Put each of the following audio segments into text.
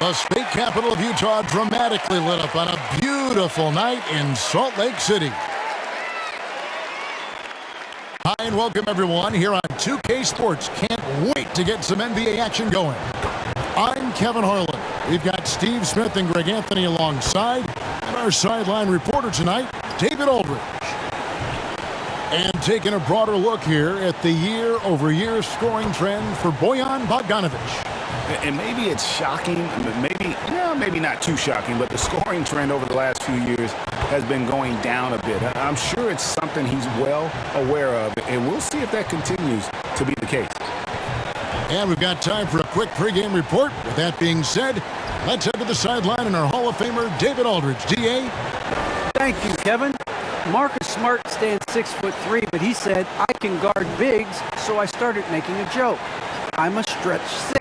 The state capital of Utah dramatically lit up on a beautiful night in Salt Lake City. Hi and welcome everyone here on 2K Sports. Can't wait to get some NBA action going. I'm Kevin Harlan. We've got Steve Smith and Greg Anthony alongside, and our sideline reporter tonight, David Aldridge. And taking a broader look here at the year-over-year scoring trend for Bojan Bogdanovic. And maybe it's shocking, maybe not too shocking, but the scoring trend over the last few years has been going down a bit. I'm sure it's something he's well aware of, and we'll see if that continues to be the case. And we've got time for a quick pregame report. With that being said, let's head to the sideline and our Hall of Famer, David Aldridge. DA? Thank you, Kevin. Marcus Smart stands 6'3", but he said, I can guard bigs, so I started making a joke. I'm a stretch 6.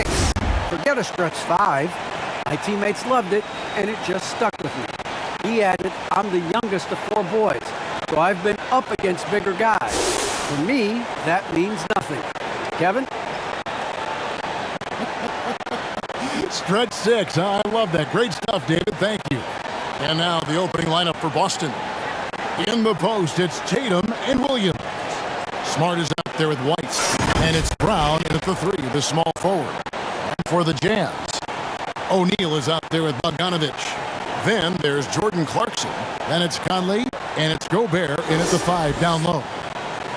Forget a stretch 5. My teammates loved it, and it just stuck with me. He added, I'm the youngest of 4 boys, so I've been up against bigger guys. For me, that means nothing. Kevin? Stretch 6. I love that. Great stuff, David. Thank you. And now the opening lineup for Boston. In the post, it's Tatum and Williams. Smart is out there with White. And it's Brown in at the 3, the small forward. For the Jazz, O'Neal is out there with Bogdanovic. Then there's Jordan Clarkson. Then it's Conley, and it's Gobert in at the 5 down low.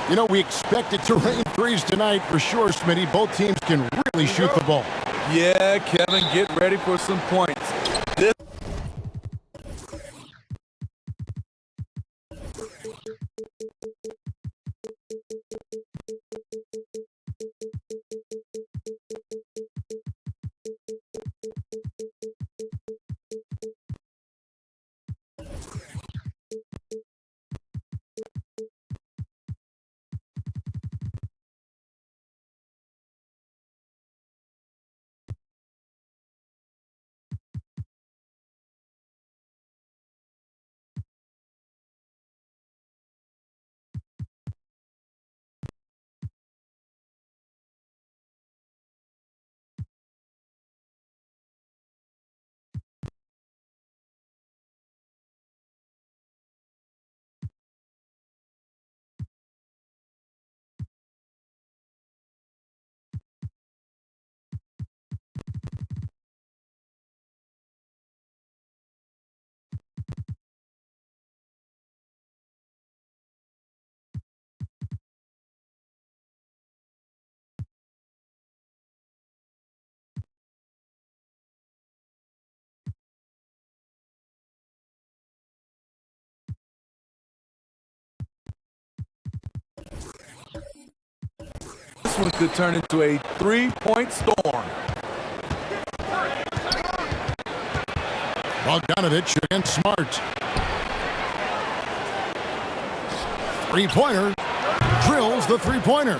You know, we expect it to rain threes tonight for sure, Smitty. Both teams can really shoot the ball. Yeah, Kevin, get ready for some points. This one could turn into a 3-point storm. Bogdanovic against Smart. Three-pointer. Drills the three-pointer.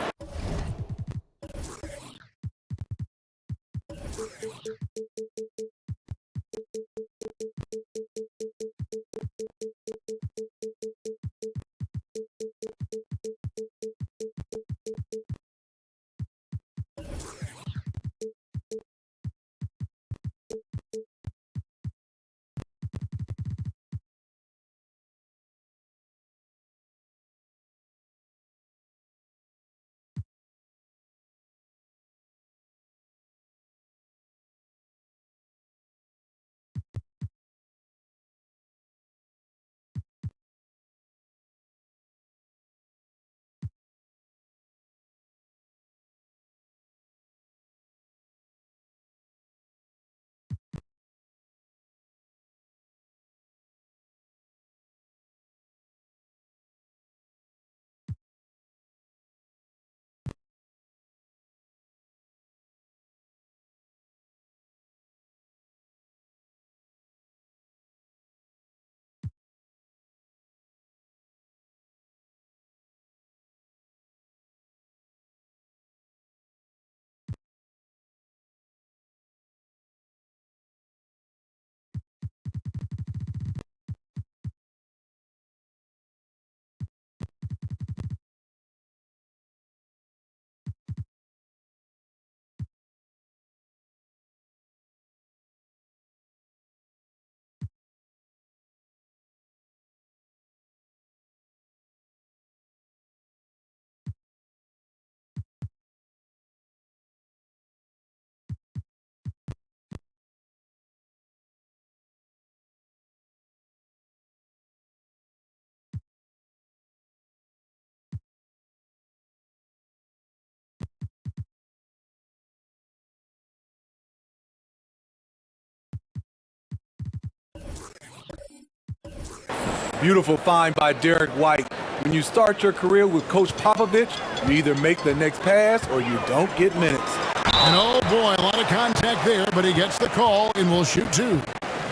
Beautiful find by Derek White. When you start your career with Coach Popovich, you either make the next pass or you don't get minutes. And oh boy, a lot of contact there, but he gets the call and will shoot two.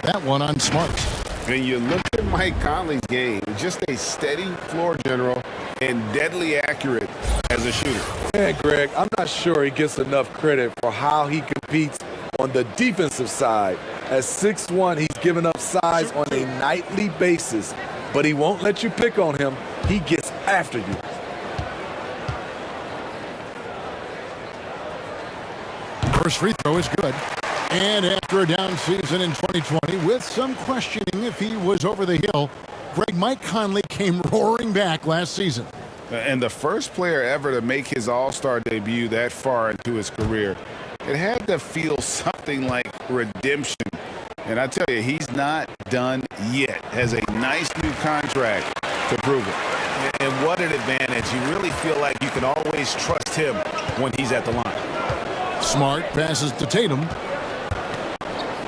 That one on Smart. When you look at Mike Conley's game, just a steady floor general and deadly accurate as a shooter. And Greg, I'm not sure he gets enough credit for how he competes on the defensive side. At 6'1", he's giving up size on a nightly basis, but he won't let you pick on him. He gets after you. First free throw is good. And after a down season in 2020, with some questioning if he was over the hill, Mike Conley came roaring back last season. And the first player ever to make his All-Star debut that far into his career, it had to feel something like redemption. And I tell you, he's not done yet. Has a nice new contract to prove it. And what an advantage. You really feel like you can always trust him when he's at the line. Smart passes to Tatum.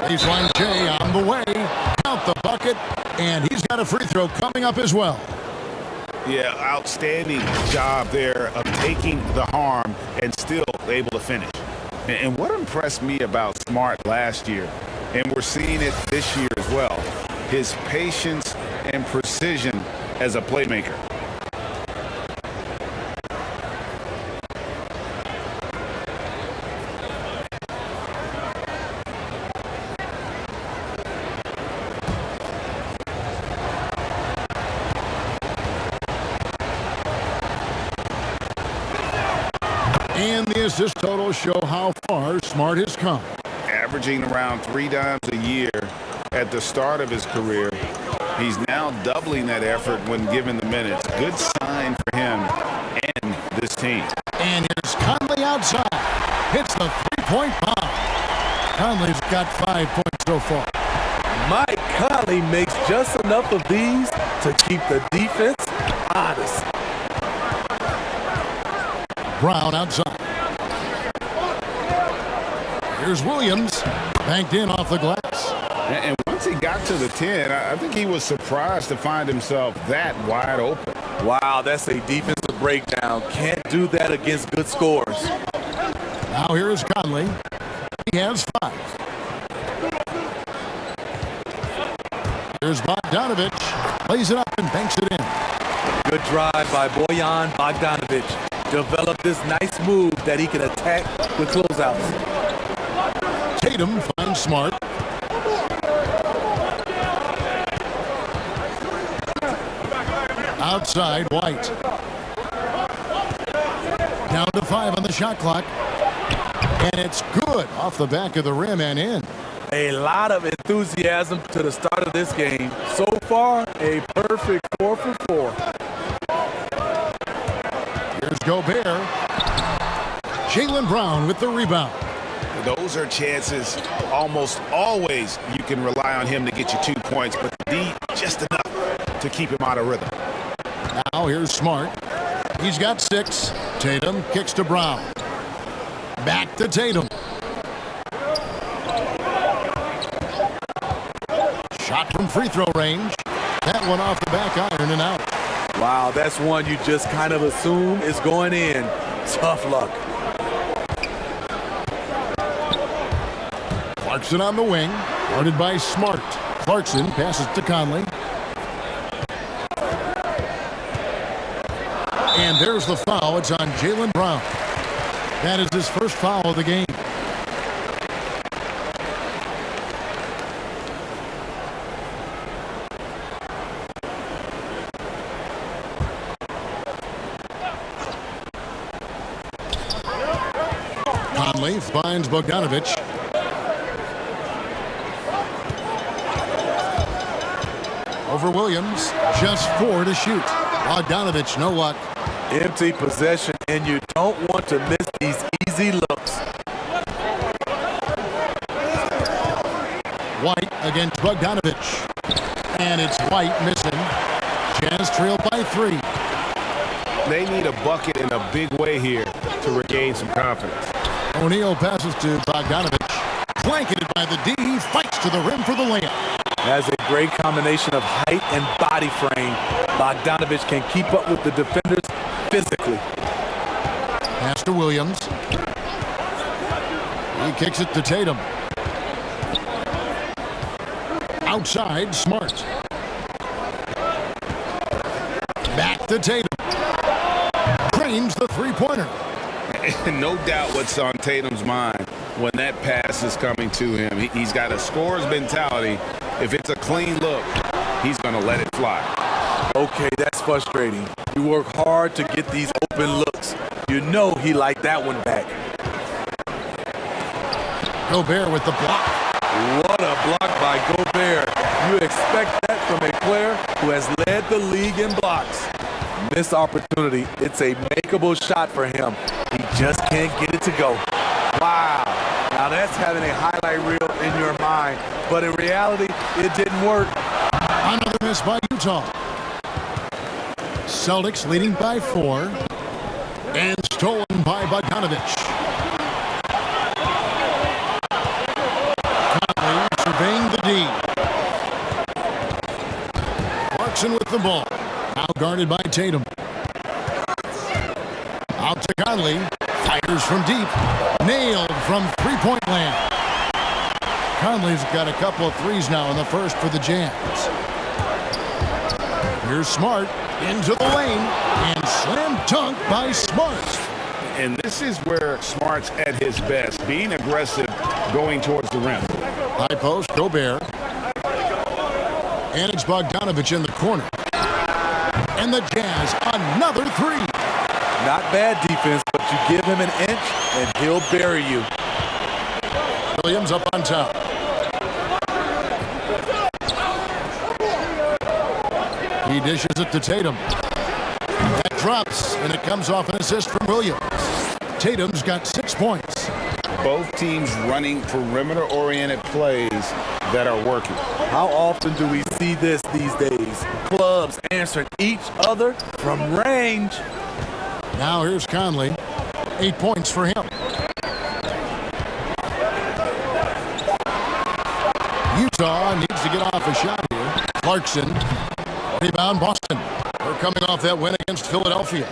Baseline J on the way. Count the bucket. And he's got a free throw coming up as well. Yeah, outstanding job there of taking the harm and still able to finish. And what impressed me about Smart last year, and we're seeing it this year as well, his patience and precision as a playmaker. And the assist totals show how far Smart has come. Averaging around 3 dimes a year at the start of his career. He's now doubling that effort when given the minutes. Good sign for him and this team. And here's Conley outside. Hits the three-point bomb. Conley's got 5 points so far. Mike Conley makes just enough of these to keep the defense honest. Brown outside. Here's Williams. Banked in off the glass. And once he got to the 10, I think he was surprised to find himself that wide open. Wow, that's a defensive breakdown. Can't do that against good scores. Now here's Conley. He has 5. Here's Bogdanovich. Plays it up and banks it in. Good drive by Bojan Bogdanovich. Developed this nice move that he can attack with closeouts. Tatum finds Smart. Outside, White. Down to 5 on the shot clock. And it's good off the back of the rim and in. A lot of enthusiasm to the start of this game. So far, a perfect 4 for 4. Here's Gobert. Jaylen Brown with the rebound. Those are chances almost always you can rely on him to get you 2 points, but D just enough to keep him out of rhythm. Now here's Smart. He's got 6. Tatum kicks to Brown. Back to Tatum. Shot from free throw range. That one off the back iron and out. Wow, that's one you just kind of assume is going in. Tough luck. Clarkson on the wing. Guarded by Smart. Clarkson passes to Conley. And there's the foul. It's on Jaylen Brown. That is his first foul of the game. Conley finds Bogdanovich. Over Williams. Just 4 to shoot. Bogdanovich, no luck. Empty possession, and you don't want to miss these easy looks. White against Bogdanovich. And it's White missing. Jazz trail by 3. They need a bucket in a big way here to regain some confidence. O'Neal passes to Bogdanovich. Blanketed by the D. Fights to the rim for the layup. Has a great combination of height and body frame. Bogdanovich can keep up with the defenders physically. Pass to Williams. He kicks it to Tatum. Outside, Smart. Back to Tatum. Drains the three-pointer. No doubt what's on Tatum's mind when that pass is coming to him. He's got a scorer's mentality. If it's a clean look, he's going to let it fly. Okay, that's frustrating. You work hard to get these open looks. You know he liked that one back. Gobert with the block. What a block by Gobert. You expect that from a player who has led the league in blocks. Missed opportunity. It's a makeable shot for him. He just can't get it to go. Wow. Now that's having a highlight reel in your mind. But in reality, it didn't work. Another miss by Utah. Celtics leading by 4. And stolen by Bogdanovich. Conley surveying the D. Clarkson with the ball. Now guarded by Tatum. Out to Conley. Fires from deep. Nailed from three-point land. Conley's got a couple of threes now in the first for the Jazz. Here's Smart into the lane. And slam dunk by Smart. And this is where Smart's at his best, being aggressive, going towards the rim. High post, Gobert. And it's Bogdanovich in the corner. And the Jazz, another three. Not bad defense, but you give him an inch and he'll bury you. Williams up on top. He dishes it to Tatum. That drops, and it comes off an assist from Williams. Tatum's got 6 points. Both teams running perimeter-oriented plays that are working. How often do we see this these days? Clubs answering each other from range. Now here's Conley. 8 points for him. Utah needs to get off a shot here. Clarkson. Rebound Boston. We're coming off that win against Philadelphia.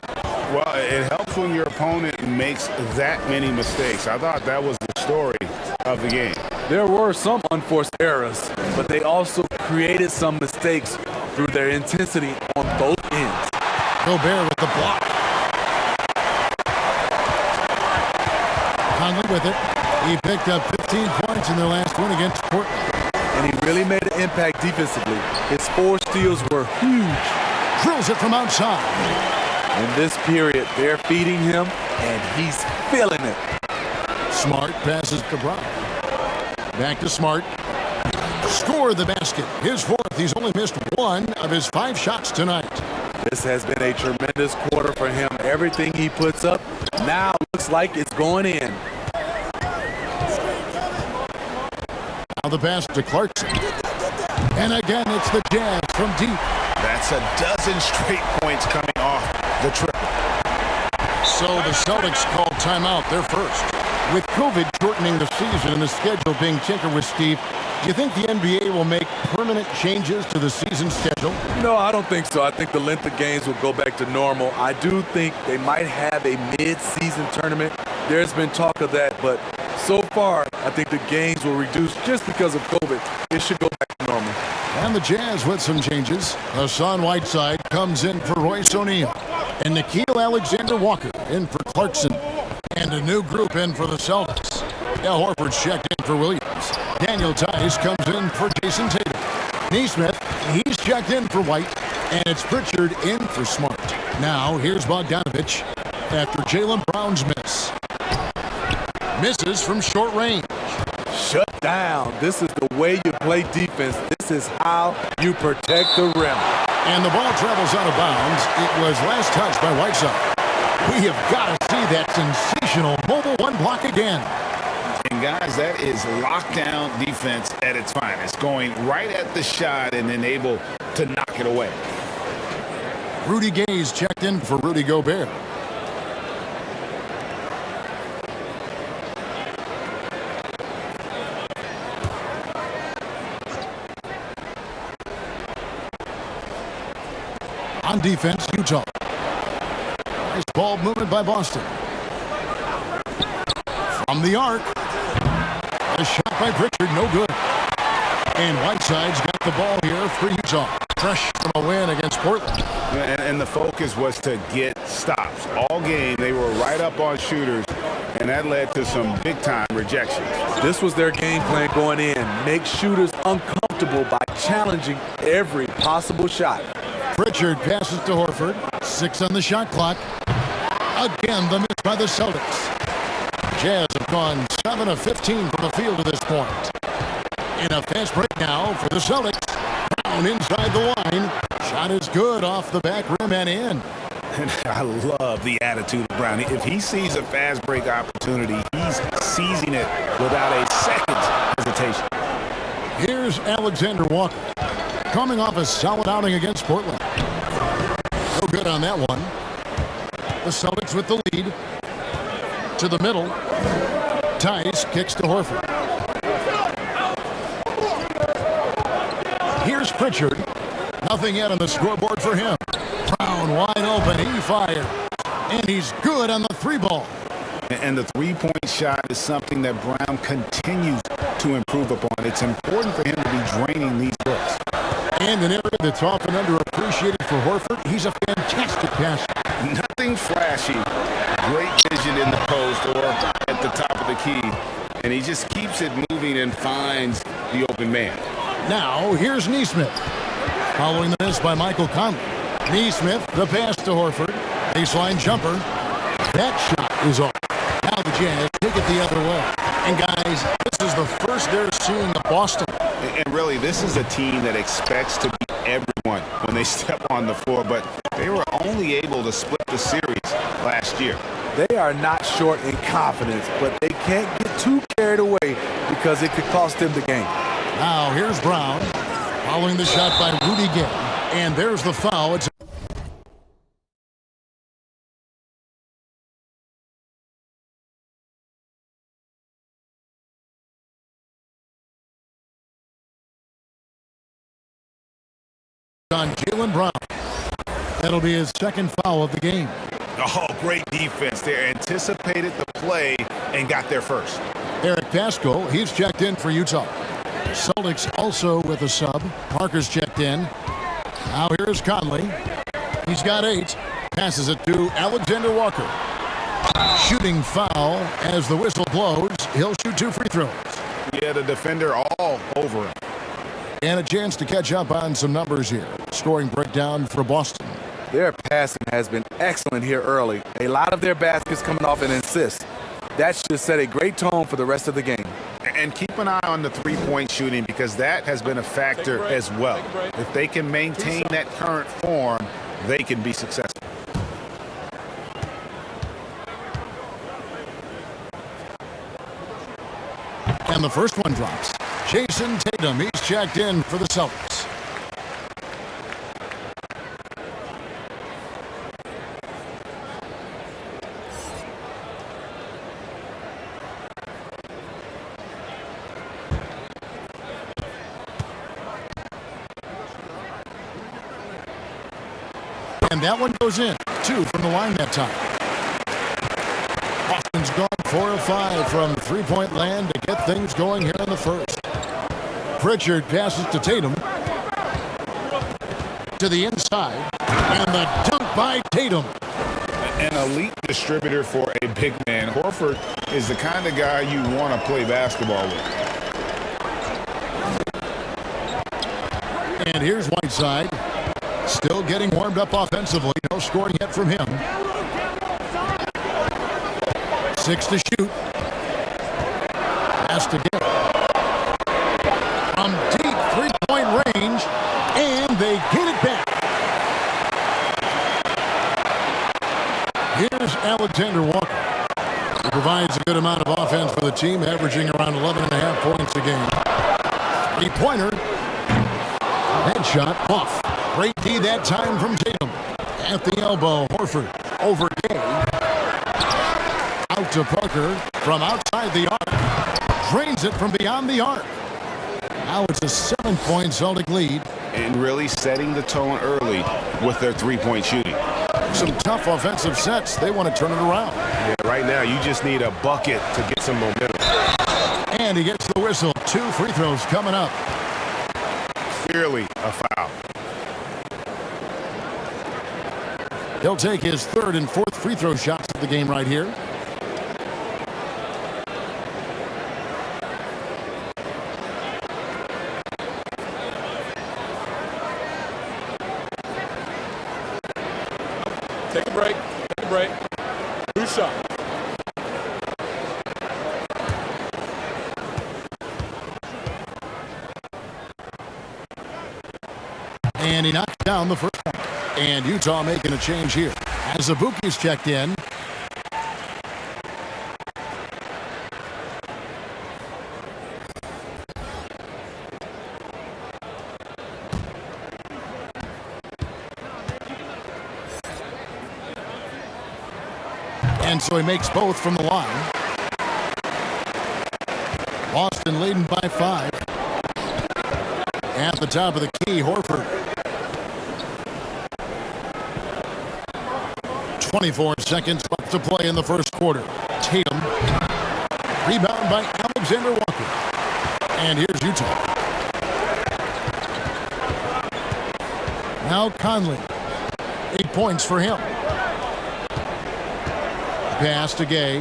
Well, it helps when your opponent makes that many mistakes. I thought that was the story of the game. There were some unforced errors, but they also created some mistakes through their intensity on both ends. Gobert with the block. Conley with it. He picked up 15 points in their last win against Portland. And he really made an impact defensively. His 4 steals were huge. Drills it from outside. In this period, they're feeding him, and he's feeling it. Smart passes to Brown. Back to Smart. Score the basket. His 4th. He's only missed 1 of his 5 shots tonight. This has been a tremendous quarter for him. Everything he puts up now looks like it's going in. Now the pass to Clarkson. And again, it's the Jazz from deep. That's a dozen straight points coming off the triple. So the Celtics called timeout, their first. With COVID shortening the season and the schedule being tinkered with, Steve, do you think the NBA will make permanent changes to the season schedule? No, I don't think so. I think the length of games will go back to normal. I do think they might have a mid-season tournament. There's been talk of that, but so far, I think the games will reduce just because of COVID. It should go back to normal. And the Jazz with some changes. Hassan Whiteside comes in for Royce O'Neal. And Nickeil Alexander-Walker in for Clarkson. And a new group in for the Celtics. Al Horford's checked in for Williams. Daniel Tice comes in for Jason Tatum. Neesmith, he's checked in for White. And it's Pritchard in for Smart. Now, here's Bogdanovich after Jaylen Brown's miss. Misses from short range. Shut down. This is the way you play defense. This is how you protect the rim. And the ball travels out of bounds. It was last touched by Whiteside. We have got to see that sensational mobile one block again. And guys, that is lockdown defense at its finest. Going right at the shot and then able to knock it away. Rudy Gay's checked in for Rudy Gobert. On defense, Utah. Nice ball movement by Boston. From the arc. A shot by Pritchard, no good. And Whiteside's got the ball here for Utah. Fresh from a win against Portland. And the focus was to get stops. All game, they were right up on shooters, and that led to some big-time rejections. This was their game plan going in. Make shooters uncomfortable by challenging every possible shot. Pritchard passes to Horford. 6 on the shot clock. Again, the miss by the Celtics. Jazz have gone 7 of 15 from the field to this point. In a fast break now for the Celtics. Brown inside the line. Shot is good off the back rim and in. And I love the attitude of Brown. If he sees a fast break opportunity, he's seizing it without a second's hesitation. Here's Alexander Walker, coming off a solid outing against Portland. No good on that one. The Celtics with the lead. To the middle. Tice kicks to Horford. Here's Pritchard. Nothing yet on the scoreboard for him. Brown wide open. He fired. And he's good on the 3-ball. And the three-point shot is something that Brown continues to improve upon. It's important for him to be draining these looks. And an area that's often underappreciated for Horford. He's a fantastic passer. Nothing flashy. Great vision in the post or at the top of the key. And he just keeps it moving and finds the open man. Now, here's Nesmith. Following the miss by Michael Conley. Nesmith, the pass to Horford. Baseline jumper. That shot is off. Now the Jazz take it the other way. And guys, this is the first they're seeing of Boston. And really, this is a team that expects to beat everyone when they step on the floor, but they were only able to split the series last year. They are not short in confidence, but they can't get too carried away because it could cost them the game. Now here's Brown. Following the shot by Rudy Gay. And there's the foul. It's on Jaylen Brown. That'll be his second foul of the game. Oh, great defense. They anticipated the play and got there first. Eric Pascal, he's checked in for Utah. Celtics also with a sub. Parker's checked in. Now here's Conley. He's got 8. Passes it to Alexander Walker. Shooting foul as the whistle blows. He'll shoot 2 free throws. Yeah, the defender all over him. And a chance to catch up on some numbers here. Scoring breakdown for Boston. Their passing has been excellent here early. A lot of their baskets coming off an assist. That should set a great tone for the rest of the game. And keep an eye on the three-point shooting because that has been a factor as well. If they can maintain that current form, they can be successful. And the first one drops. Jason Tatum, he's checked in for the Celtics. And that one goes in. 2 from the line that time. Boston's gone 4 of 5 from three-point land to get things going here in the first. Pritchard passes to Tatum. To the inside. And the dunk by Tatum. An elite distributor for a big man. Horford is the kind of guy you want to play basketball with. And here's Whiteside. Still getting warmed up offensively. No scoring yet from him. 6 to shoot. Has to get. From deep three-point range. And they get it back. Here's Alexander Walker. He provides a good amount of offense for the team, averaging around 11.5 points a game. Three-pointer. Headshot off. Great D that time from Tatum. At the elbow, Horford over Gay. Out to Parker from outside the arc. Drains it from beyond the arc. Now it's a 7-point Celtic lead. And really setting the tone early with their three-point shooting. Some tough offensive sets. They want to turn it around. Yeah, right now, you just need a bucket to get some momentum. And he gets the whistle. 2 free throws coming up. Clearly a foul. He'll take his 3rd and 4th free throw shots of the game right here. Take a break. Take a break. New shot. And he knocks down the first one. And Utah making a change here. As Azubuike's checked in. And so he makes both from the line. Boston leading by 5. At the top of the key, Horford. 24 seconds left to play in the first quarter. Tatum. Rebound by Alexander Walker. And here's Utah. Now Conley. 8 points for him. Pass to Gay.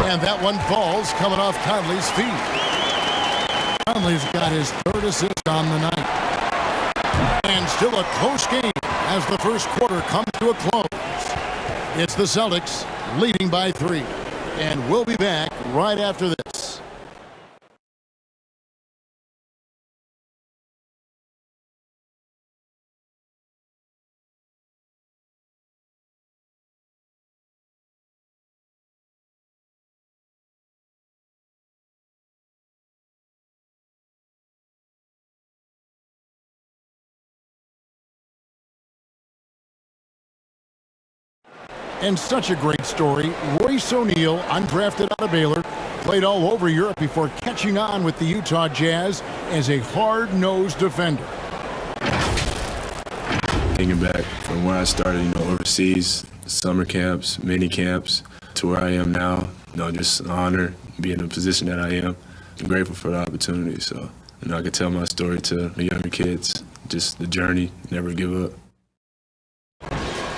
And that one falls coming off Conley's feet. Conley's got his 3rd assist on the night. And still a close game as the first quarter comes to a close. It's the Celtics leading by 3. And we'll be back right after this. And such a great story. Royce O'Neal, undrafted out of Baylor, played all over Europe before catching on with the Utah Jazz as a hard-nosed defender. Thinking back from where I started, overseas, summer camps, mini camps, to where I am now, just an honor being in the position that I am. I'm grateful for the opportunity. So, I can tell my story to the younger kids, just the journey, never give up.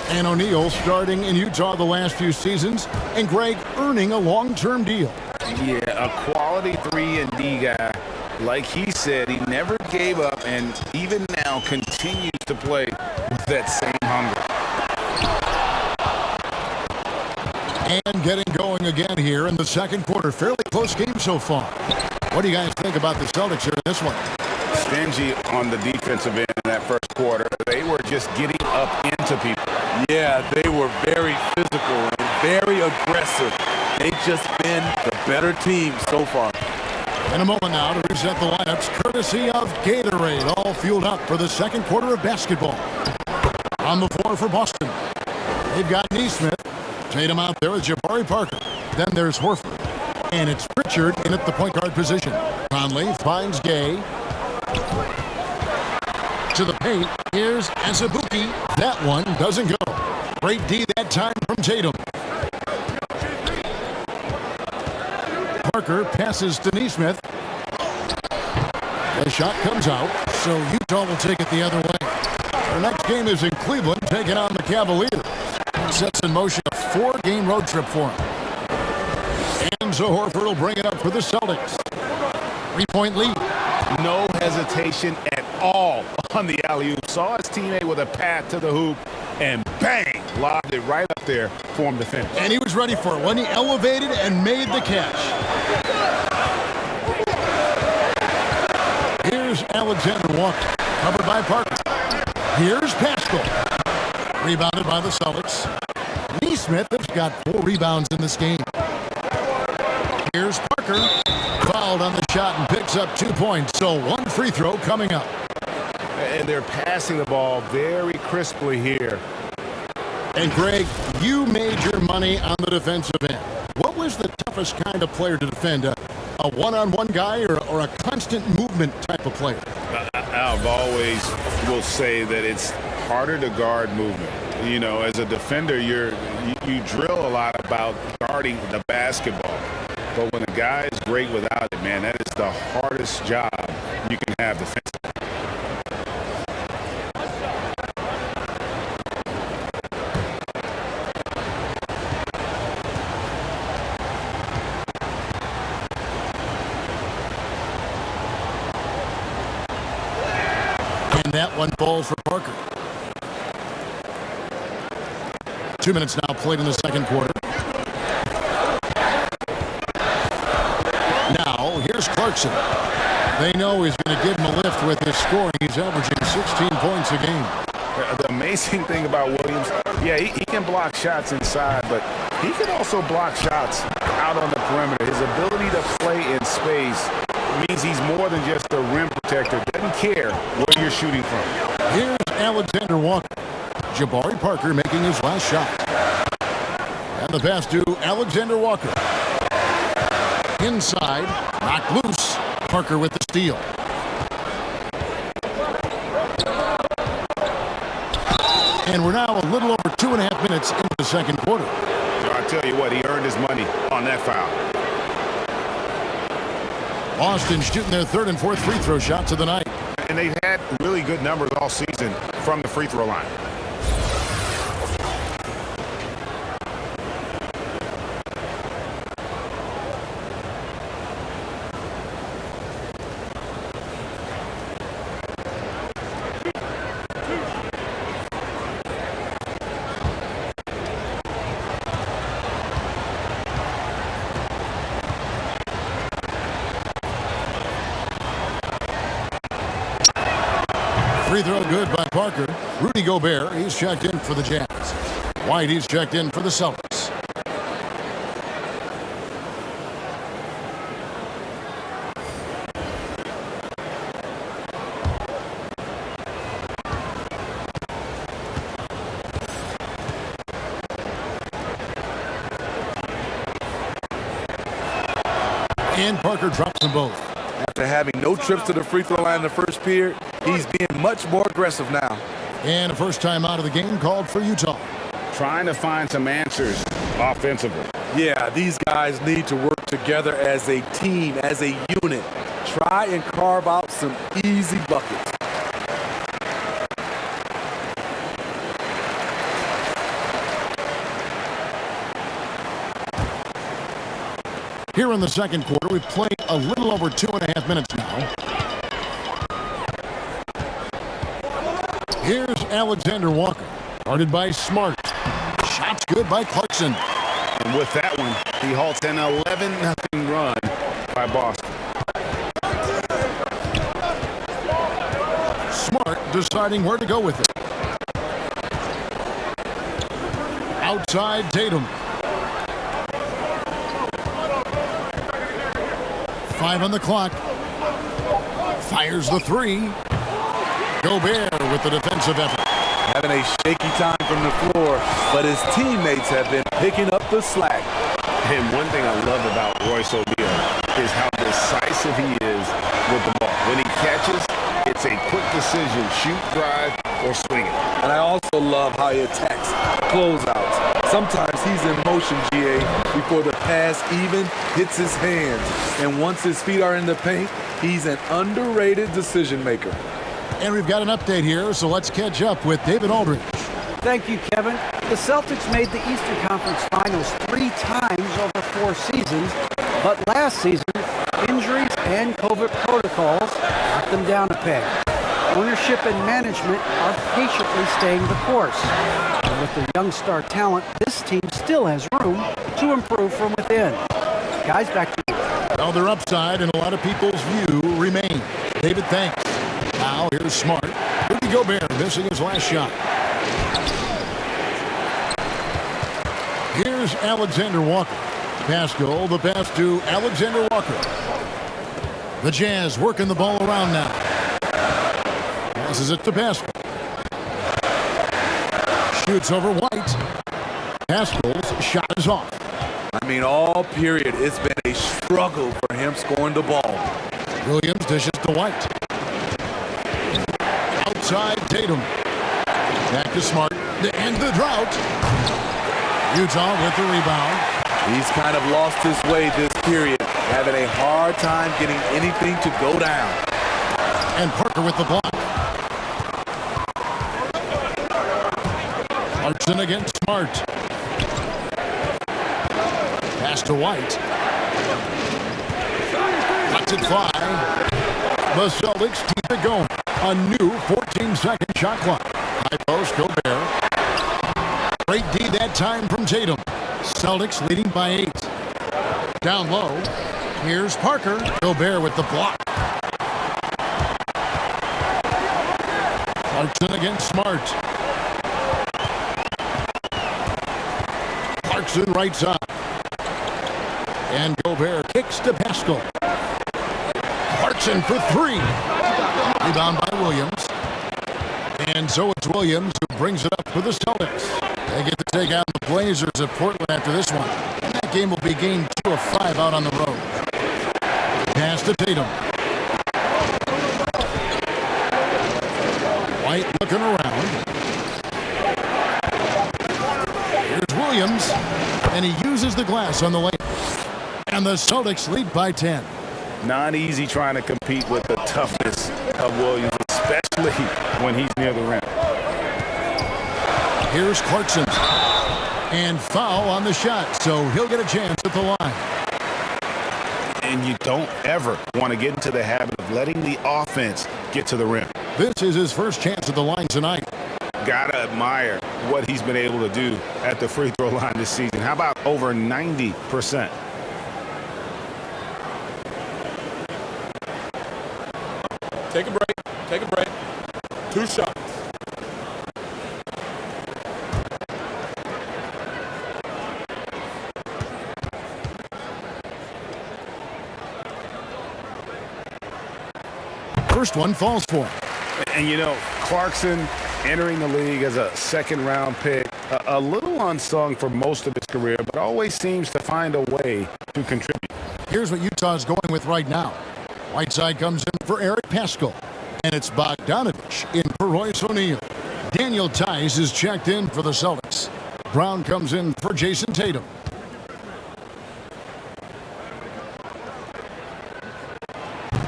And O'Neal starting in Utah the last few seasons, and Greg earning a long-term deal. Yeah, a quality 3-and-D guy. Like he said, he never gave up, and even now continues to play with that same hunger. And getting going again here in the second quarter. Fairly close game so far. What do you guys think about the Celtics here in this one? Stingy on the defensive end in that first quarter. They were just getting up into people. Yeah, they were very physical and very aggressive. They've just been the better team so far. In a moment now to reset the lineups, courtesy of Gatorade, all fueled up for the second quarter of basketball. On the floor for Boston, they've got Nesmith. Tatum out there with Jabari Parker. Then there's Horford. And it's Pritchard in at the point guard position. Conley finds Gay. To the paint, here's Azubuike. That one doesn't go. Great D that time from Tatum. Parker passes to Nesmith. The shot comes out, so Utah will take it the other way. Our next game is in Cleveland, taking on the Cavaliers. Sets in motion a 4-game road trip for him. And so Horford will bring it up for the Celtics. 3-point lead. No hesitation at all on the alley-oop. Saw his teammate with a path to the hoop, and bang, lobbed it right up there for him to finish. And he was ready for it when he elevated and made the catch. Here's Alexander Walker, covered by Parker. Here's Pascal. Rebounded by the Celtics. Nesmith has got 4 rebounds in this game. Here's Parker. Fouled on the shot and picks up 2 points. So 1 free throw coming up. And they're passing the ball very crisply here. And Greg, you made your money on the defensive end. What was the toughest kind of player to defend? a one-on-one guy or a constant movement type of player? I've always will say that it's harder to guard movement. You know, as a defender, you drill a lot about guarding the basketball. But when a guy is great without it, man, that is the hardest job you can have defensively. And that one falls for Parker. 2 minutes now played in the second quarter. Now, here's Clarkson. They know he's going to give him a lift with his scoring. He's averaging 16 points a game. The amazing thing about Williams, yeah, he can block shots inside, but he can also block shots out on the perimeter. His ability to play in space means he's more than just a rim protector. Doesn't care where you're shooting from. Here's Alexander Walker. Jabari Parker making his last shot. And the pass to Alexander Walker. Inside, knocked loose. Parker with the steal. And we're now a little over 2.5 minutes into the second quarter. I tell you what, he earned his money on that foul. Boston shooting their third and fourth free throw shots of the night. And they've had really good numbers all season from the free throw line. Free throw good by Parker. Rudy Gobert, he's checked in for the Jazz. White, he's checked in for the Celtics. And Parker drops them both. After having no trips to the free throw line in the first period, he's being much more aggressive now. And a first time out of the game called for Utah. Trying to find some answers offensively. Yeah, these guys need to work together as a team, as a unit. Try and carve out some easy buckets. Here in the second quarter, we've played a little over 2.5 minutes now. Here's Alexander Walker, guarded by Smart. Shots good by Clarkson. And with that one, he halts an 11-0 run by Boston. Smart deciding where to go with it. Outside Tatum. 5 on the clock. Fires the three. Gobert with the defensive effort. Having a shaky time from the floor, but his teammates have been picking up the slack. And one thing I love about Royce O'Neal is how decisive he is with the ball. When he catches, it's a quick decision, shoot, drive, or swing it. And I also love how he attacks closeouts. Sometimes he's in motion, GA, before the pass even hits his hands. And once his feet are in the paint, he's an underrated decision maker. And we've got an update here, so let's catch up with David Aldridge. Thank you, Kevin. The Celtics made the Eastern Conference Finals 3 times over 4 seasons, but last season, injuries and COVID protocols knocked them down a peg. Ownership and management are patiently staying the course. And with the young star talent, this team still has room to improve from within. Guys, back to you. Well, their upside in a lot of people's view remain. David, thanks. Now here's Smart. Rudy Gobert missing his last shot. Here's Alexander Walker. Pascal, the pass to Alexander Walker. The Jazz working the ball around now. Passes it to Pascal. Shoots over White. Pascal's shot is off. I mean, all period, it's been a struggle for him scoring the ball. Williams dishes to White. Outside Tatum. Back to Smart to end the drought. Utah with the rebound. He's kind of lost his way this period, having a hard time getting anything to go down. And Parker with the block. Clarkson against Smart. Pass to White. Lets it fly. The Celtics keep it going. A new 14-second shot clock. High post, Gobert. Great D that time from Tatum. Celtics leading by 8. Down low. Here's Parker. Gobert with the block. Clarkson against Smart. Clarkson right side. And Gobert kicks to Pascal. Clarkson for 3. Rebound by Williams. And so it's Williams who brings it up for the Celtics. They get to take out the Blazers at Portland after this one. And that game will be game 2 of 5 out on the road. Pass to Tatum. White looking around. Here's Williams. And he uses the glass on the lane. And the Celtics lead by 10. Not easy trying to compete with the toughness of Williams, especially when he's near the rim. Here's Clarkson. And foul on the shot, so he'll get a chance at the line. And you don't ever want to get into the habit of letting the offense get to the rim. This is his first chance at the line tonight. Gotta admire what he's been able to do at the free throw line this season. How about over 90%? Take a break. Take a break. 2 shots. First one falls for him. And you know, Clarkson entering the league as a 2nd-round pick, a little unsung for most of his career, but always seems to find a way to contribute. Here's what Utah's going with right now. Whiteside comes in for Eric Pascal. And it's Bogdanovich in for Royce O'Neal. Daniel Tice is checked in for the Celtics. Brown comes in for Jason Tatum.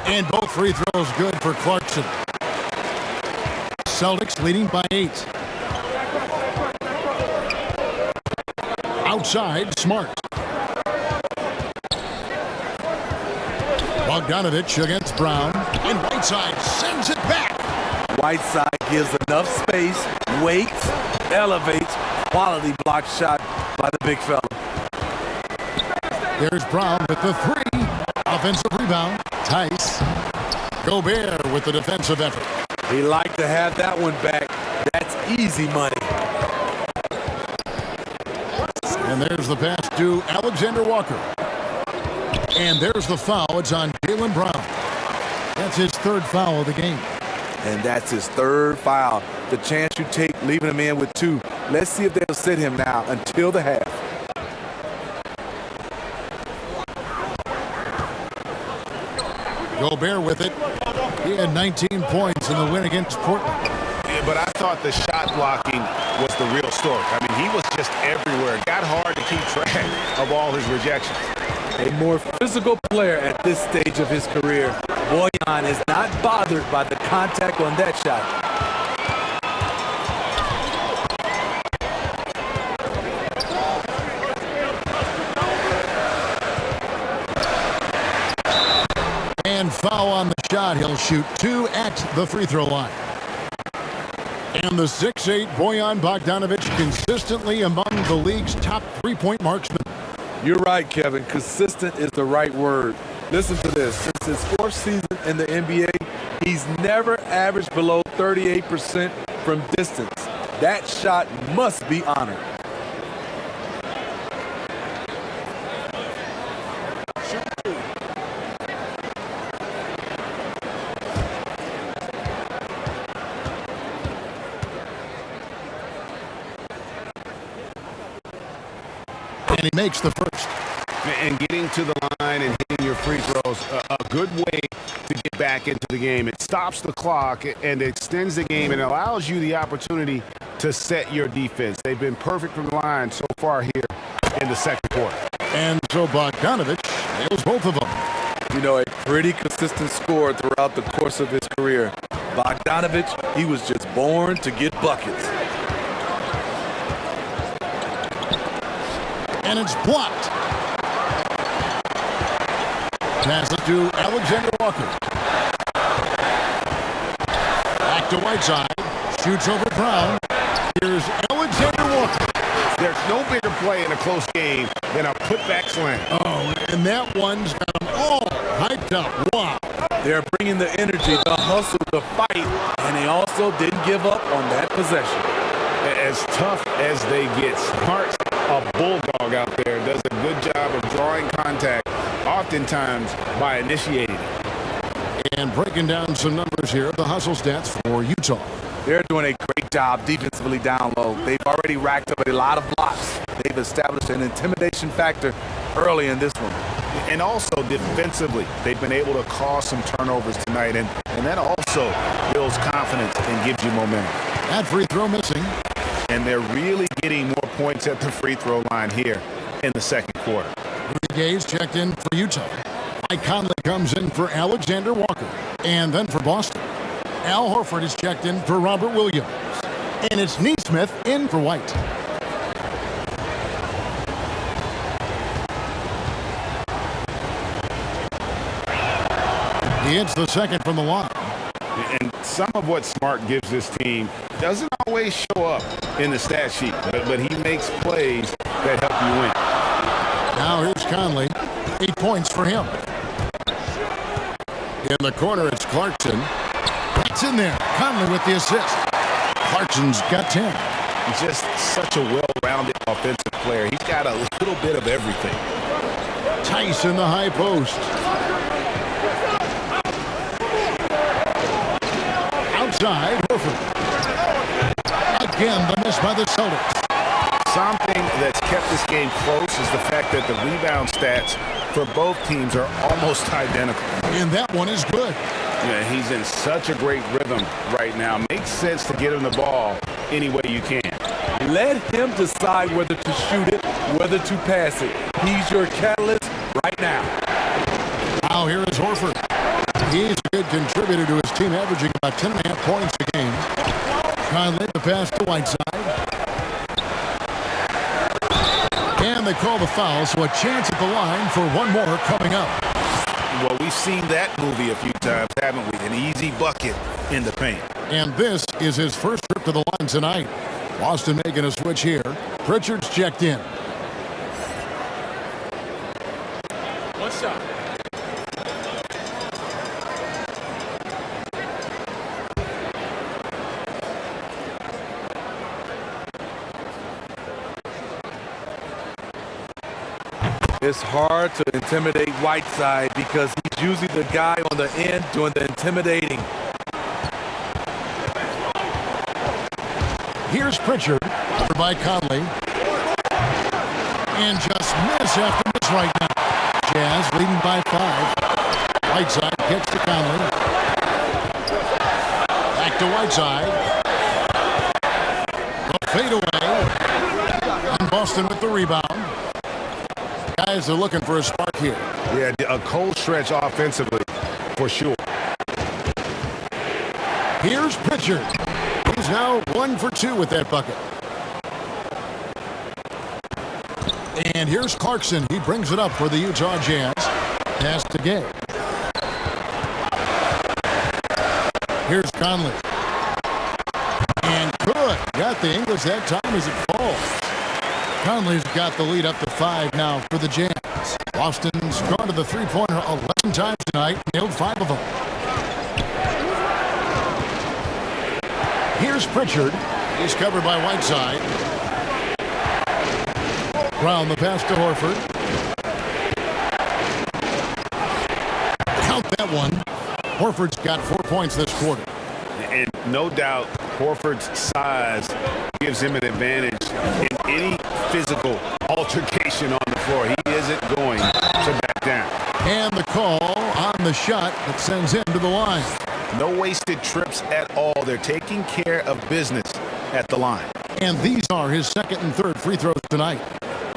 And both free throws good for Clarkson. Celtics leading by 8. Outside, Smart. Bogdanovich against Brown. And Whiteside sends it back. Whiteside gives enough space, waits, elevates. Quality block shot by the big fella. There's Brown with the 3. Offensive rebound. Tice. Gobert with the defensive effort. He liked to have that one back. That's easy money. And there's the pass to Alexander Walker. And there's the foul. It's on Jaylen Brown. That's his 3rd foul of the game. And that's his 3rd foul. The chance you take leaving him in with 2. Let's see if they'll sit him now until the half. Gobert with it. He had 19 points in the win against Portland. Yeah, but I thought the shot blocking was the real story. I mean, he was just everywhere. It got hard to keep track of all his rejections. A more physical player at this stage of his career. Bojan is not bothered by the contact on that shot. And foul on the shot. He'll shoot 2 at the free throw line. And the 6'8" Bojan Bogdanovich consistently among the league's top 3-point marksmen. You're right, Kevin. Consistent is the right word. Listen to this. Since his 4th season in the NBA, he's never averaged below 38% from distance. That shot must be honored. And he makes the first. And getting to the line and hitting your free throws, a good way to get back into the game. It stops the clock and extends the game and allows you the opportunity to set your defense. They've been perfect from the line so far here in the second quarter. And so Bogdanovich nails both of them. You know, a pretty consistent scorer throughout the course of his career. Bogdanovich, he was just born to get buckets. And it's blocked. Pass it to Alexander Walker. Back to Whiteside. Shoots over Brown. Here's Alexander Walker. There's no bigger play in a close game than a putback slam. Oh, and that one's got them all hyped up. Wow. They're bringing the energy, the hustle, the fight, and they also didn't give up on that possession. As tough as they get, Smart's a bulldog out there, does a good job of drawing contact, oftentimes by initiating it. And breaking down some numbers here, the hustle stats for Utah. They're doing a great job defensively down low. They've already racked up a lot of blocks. They've established an intimidation factor early in this one. And also defensively, they've been able to cause some turnovers tonight, and that also builds confidence and gives you momentum. That free throw missing. And they're really getting more points at the free throw line here in the second quarter. Rudy Gay's checked in for Utah. Mike Conley comes in for Alexander Walker. And then for Boston, Al Horford is checked in for Robert Williams. And it's Neesmith in for White. He hits the second from the line. And some of what Smart gives this team doesn't always show up in the stat sheet, but he makes plays that help you win. Now here's Conley. 8 points for him. In the corner, it's Clarkson. That's in there. Conley with the assist. Clarkson's got 10. He's just such a well-rounded offensive player. He's got a little bit of everything. Tice in the high post. Outside, Horford. Again, the miss by the Celtics. Something that's kept this game close is the fact that the rebound stats for both teams are almost identical. And that one is good. Yeah, he's in such a great rhythm right now. Makes sense to get him the ball any way you can. Let him decide whether to shoot it, whether to pass it. He's your catalyst right now. Now here is Horford. He's a good contributor to his team, averaging about 10.5 points a game. Conley, the pass to Whiteside. And they call the foul, so a chance at the line for one more coming up. Well, we've seen that movie a few times, haven't we? An easy bucket in the paint. And this is his first trip to the line tonight. Boston making a switch here. Pritchard's checked in. One shot. It's hard to intimidate Whiteside because he's usually the guy on the end doing the intimidating. Here's Pritchard, covered by Conley. And just miss after miss right now. Jazz leading by 5. Whiteside gets to Conley. Back to Whiteside. The fadeaway. And Boston with the rebound. Guys are looking for a spark here. Yeah, a cold stretch offensively, for sure. Here's Pritchard. He's now 1 for 2 with that bucket. And here's Clarkson. He brings it up for the Utah Jazz. Pass to Gay. Here's Conley. And good. Got the English that time as it falls. Conley's got the lead up to 5 now for the Jazz. Boston's gone to the three-pointer 11 times tonight, nailed 5 of them. Here's Pritchard. He's covered by Whiteside. Brown the pass to Horford. Count that one. Horford's got 4 points this quarter. And no doubt Horford's size gives him an advantage in any physical altercation on the floor. He is isn't going to back down. And the call on the shot that sends him to the line. No wasted trips at all. They're taking care of business at the line. And these are his second and third free throws tonight.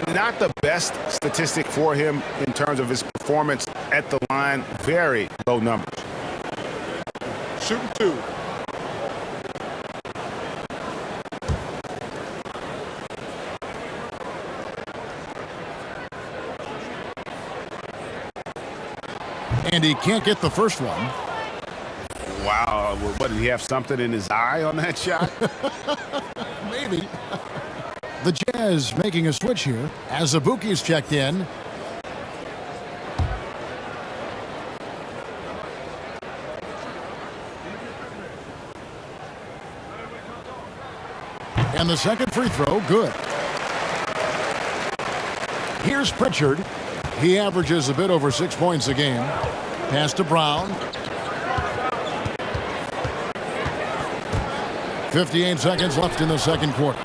Not the best statistic for him in terms of his performance at the line. Very low numbers. Shooting 2. And he can't get the first one. Wow. What, did he have something in his eye on that shot? Maybe. The Jazz making a switch here as Abuki's checked in. And the second free throw, good. Here's Pritchard. He averages a bit over 6 points a game. Pass to Brown. 58 seconds left in the second quarter.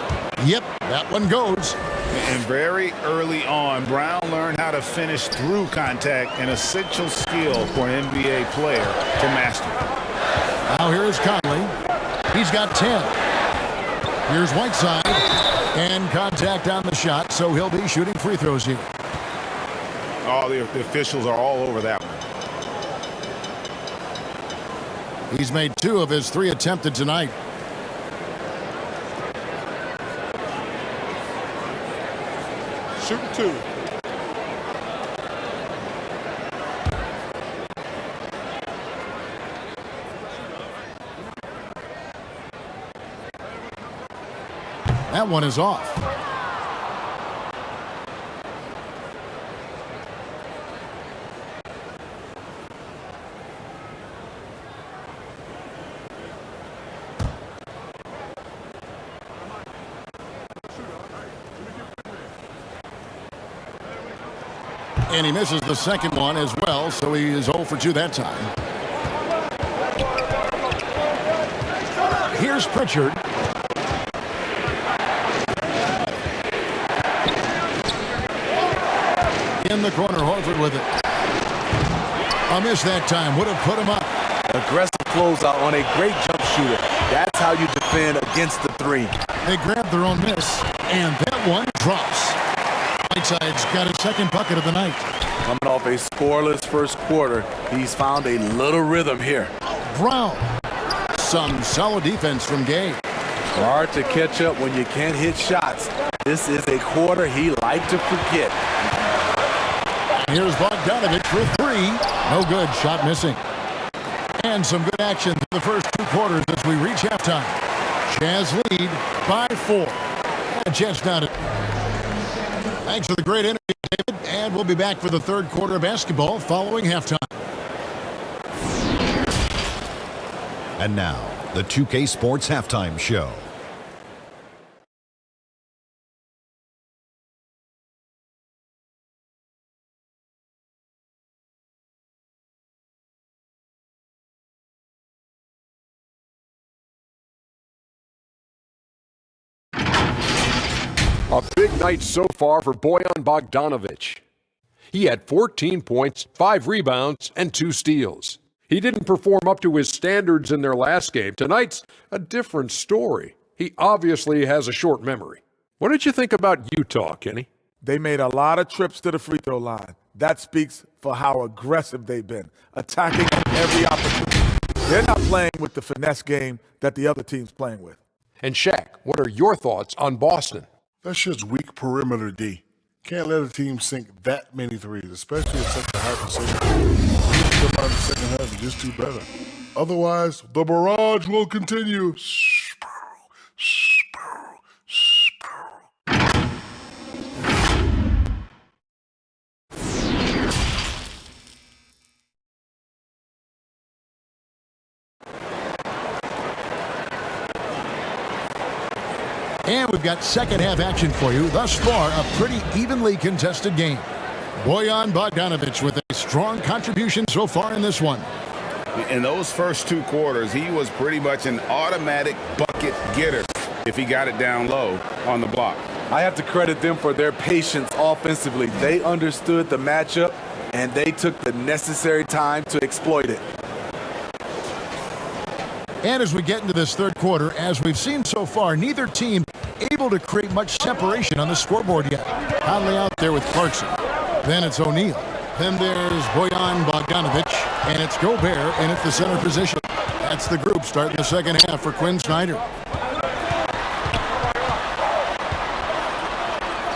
Yep, that one goes. And very early on, Brown learned how to finish through contact, an essential skill for an NBA player to master. Now here's Conley. He's got 10. Here's Whiteside. And contact on the shot, so he'll be shooting free throws here. Oh, the officials are all over that one. He's made 2 of his 3 attempted tonight. Shooting 2. That one is off. And he misses the second one as well, so he is 0 for 2 that time. Here's Pritchard. In the corner, Horford with it. A miss that time. Would have put him up. Aggressive closeout on a great jump shooter. That's how you defend against the 3. They grab their own miss, and that one drops. Whiteside's got his second bucket of the night. Coming off a scoreless first quarter, he's found a little rhythm here. Brown. Some solid defense from Gay. Hard to catch up when you can't hit shots. This is a quarter he liked to forget. Here's Bogdanovich for 3. No good. Shot missing. And some good action through the first 2 quarters as we reach halftime. Jazz lead by 4. And Jets not it. Thanks for the great interview, David. And we'll be back for the third quarter of basketball following halftime. And now, the 2K Sports Halftime Show. A big night so far for Bojan Bogdanović. He had 14 points, 5 rebounds, and 2 steals. He didn't perform up to his standards in their last game. Tonight's a different story. He obviously has a short memory. What did you think about Utah, Kenny? They made a lot of trips to the free throw line. That speaks for how aggressive they've been, attacking every opportunity. They're not playing with the finesse game that the other team's playing with. And Shaq, what are your thoughts on Boston? That's just weak perimeter D. Can't let a team sink that many threes, especially at such a high percentage. Come out in the second half and just do better. Otherwise, the barrage will continue. And we've got second half action for you. Thus far, a pretty evenly contested game. Bojan Bogdanović with a strong contribution so far in this one. In those first 2 quarters, he was pretty much an automatic bucket getter if he got it down low on the block. I have to credit them for their patience offensively. They understood the matchup, and they took the necessary time to exploit it. And as we get into this third quarter, as we've seen so far, neither team able to create much separation on the scoreboard yet. Conley out there with Clarkson. Then it's O'Neal. Then there's Bojan Bogdanovic, and it's Gobert in at the center position. That's the group starting the second half for Quinn Snyder.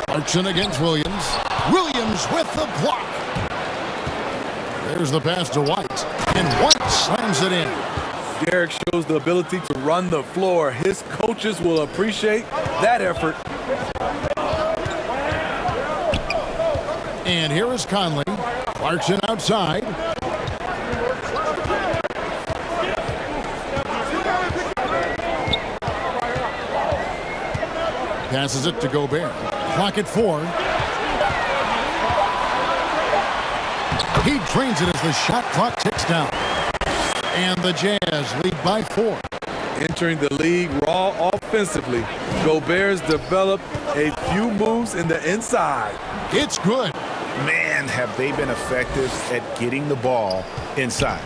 Clarkson against Williams. Williams with the block. There's the pass to White, and White slams it in. Derek shows the ability to run the floor. His coaches will appreciate that effort. And here is Conley. Clarkson outside. Passes it to Gobert. Clock at 4. He drains it as the shot clock ticks down. And the Jazz lead by 4. Entering the league raw offensively, Gobert's developed a few moves in the inside. It's good. Man, have they been effective at getting the ball inside.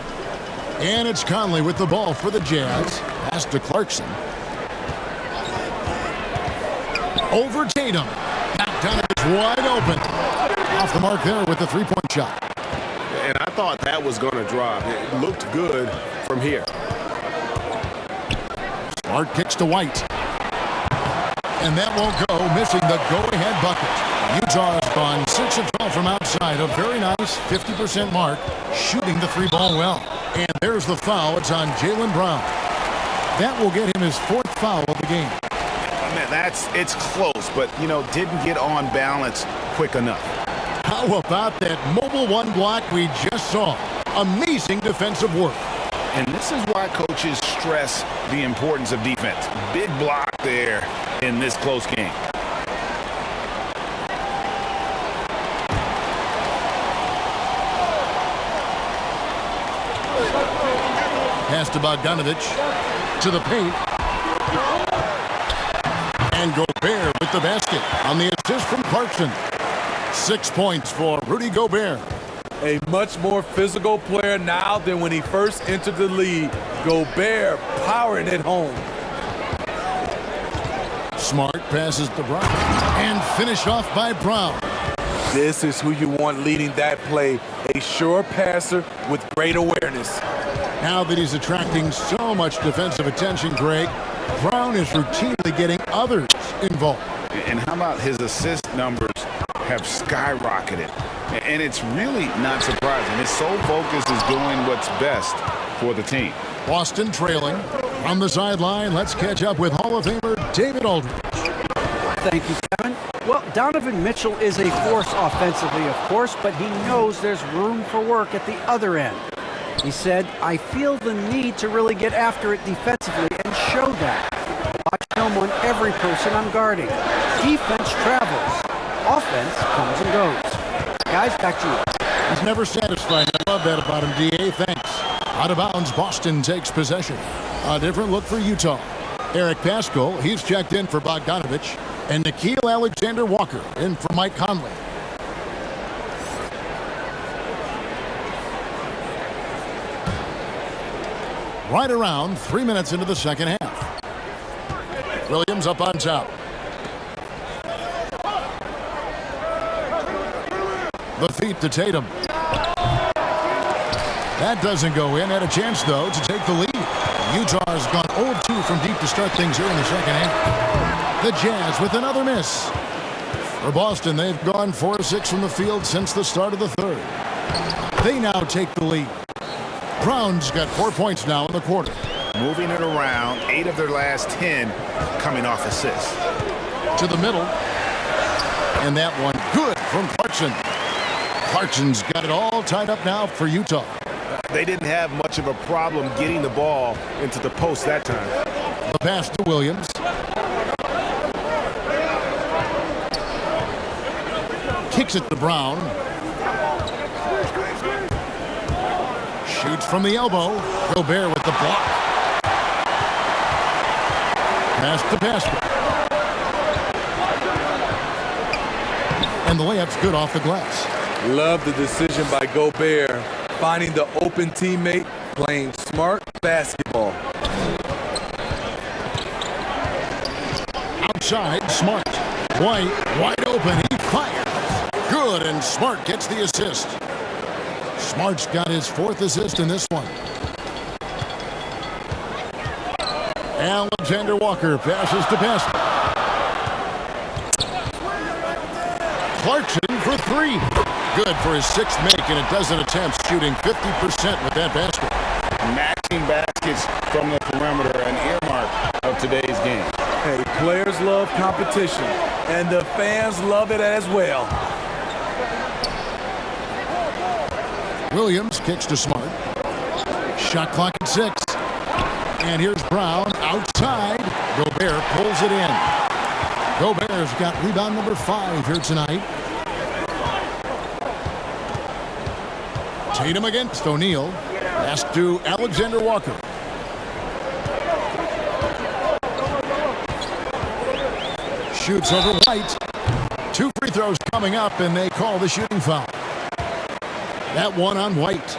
And it's Conley with the ball for the Jazz. Pass to Clarkson. Over Tatum. Bogdanovic wide open. Off the mark there with the three-point shot. And I thought that was going to drop. It looked good from here. Smart kicks to White. And that won't go, missing the go-ahead bucket. Utah's gone 6 of 12 from outside. A very nice 50% mark, shooting the three ball well. And there's the foul. It's on Jaylen Brown. That will get him his 4th foul of the game. Man, it's close, but, didn't get on balance quick enough. How about that mobile one block we just saw? Amazing defensive work. And this is why coaches stress the importance of defense. Big block there in this close game. Pass to Bogdanovic. To the paint. And Gobert with the basket on the assist from Clarkson. 6 points for Rudy Gobert. A much more physical player now than when he first entered the league. Gobert powering it home. Smart passes to Brown. And finished off by Brown. This is who you want leading that play. A sure passer with great awareness. Now that he's attracting so much defensive attention, Greg, Brown is routinely getting others involved. And how about his assist numbers have skyrocketed? And it's really not surprising. His sole focus is doing what's best for the team. Boston trailing. On the sideline, let's catch up with Hall of Famer David Aldridge. Thank you, Kevin. Well, Donovan Mitchell is a force offensively, of course, but he knows there's room for work at the other end. He said, I feel the need to really get after it defensively and show that. Watch film on every person I'm guarding. Defense travels. Offense comes and goes. Guys, back to you. He's never satisfied. I love that about him, D.A. Thanks. Out of bounds, Boston takes possession. A different look for Utah. Eric Paschal, he's checked in for Bogdanovic. And Nickeil Alexander-Walker in for Mike Conley. Right around 3 minutes into the second half. Williams up on top. The feet to Tatum. That doesn't go in. Had a chance, though, to take the lead. Utah's gone 0-2 from deep to start things here in the second half. The Jazz with another miss. For Boston, they've gone 4-6 from the field since the start of the third. They now take the lead. Brown's got 4 points now in the quarter. Moving it around, 8 of their last 10 coming off assists. To the middle. And that one good from Clarkson. Clarkson's got it all tied up now for Utah. They didn't have much of a problem getting the ball into the post that time. The pass to Williams. Kicks it to Brown. Shoots from the elbow. Gobert with the block. Pass to Pascal. And the layup's good off the glass. Love the decision by Gobert, finding the open teammate, playing smart basketball. Outside, Smart. White, wide open, he fires. Good, and Smart gets the assist. Smart's got his 4th assist in this one. Alexander Walker passes to Pascal. Clarkson for 3. Good for his 6th make, and a dozen attempts, shooting 50% with that basket. Matching baskets from the perimeter, an earmark of today's game. Hey, players love competition, and the fans love it as well. Williams kicks to Smart. Shot clock at 6. And here's Brown outside. Gobert pulls it in. Gobert's got rebound number 5 here tonight. Tatum against O'Neal. Pass to Alexander Walker. Shoots over White. 2 free throws coming up, and they call the shooting foul. That one on White.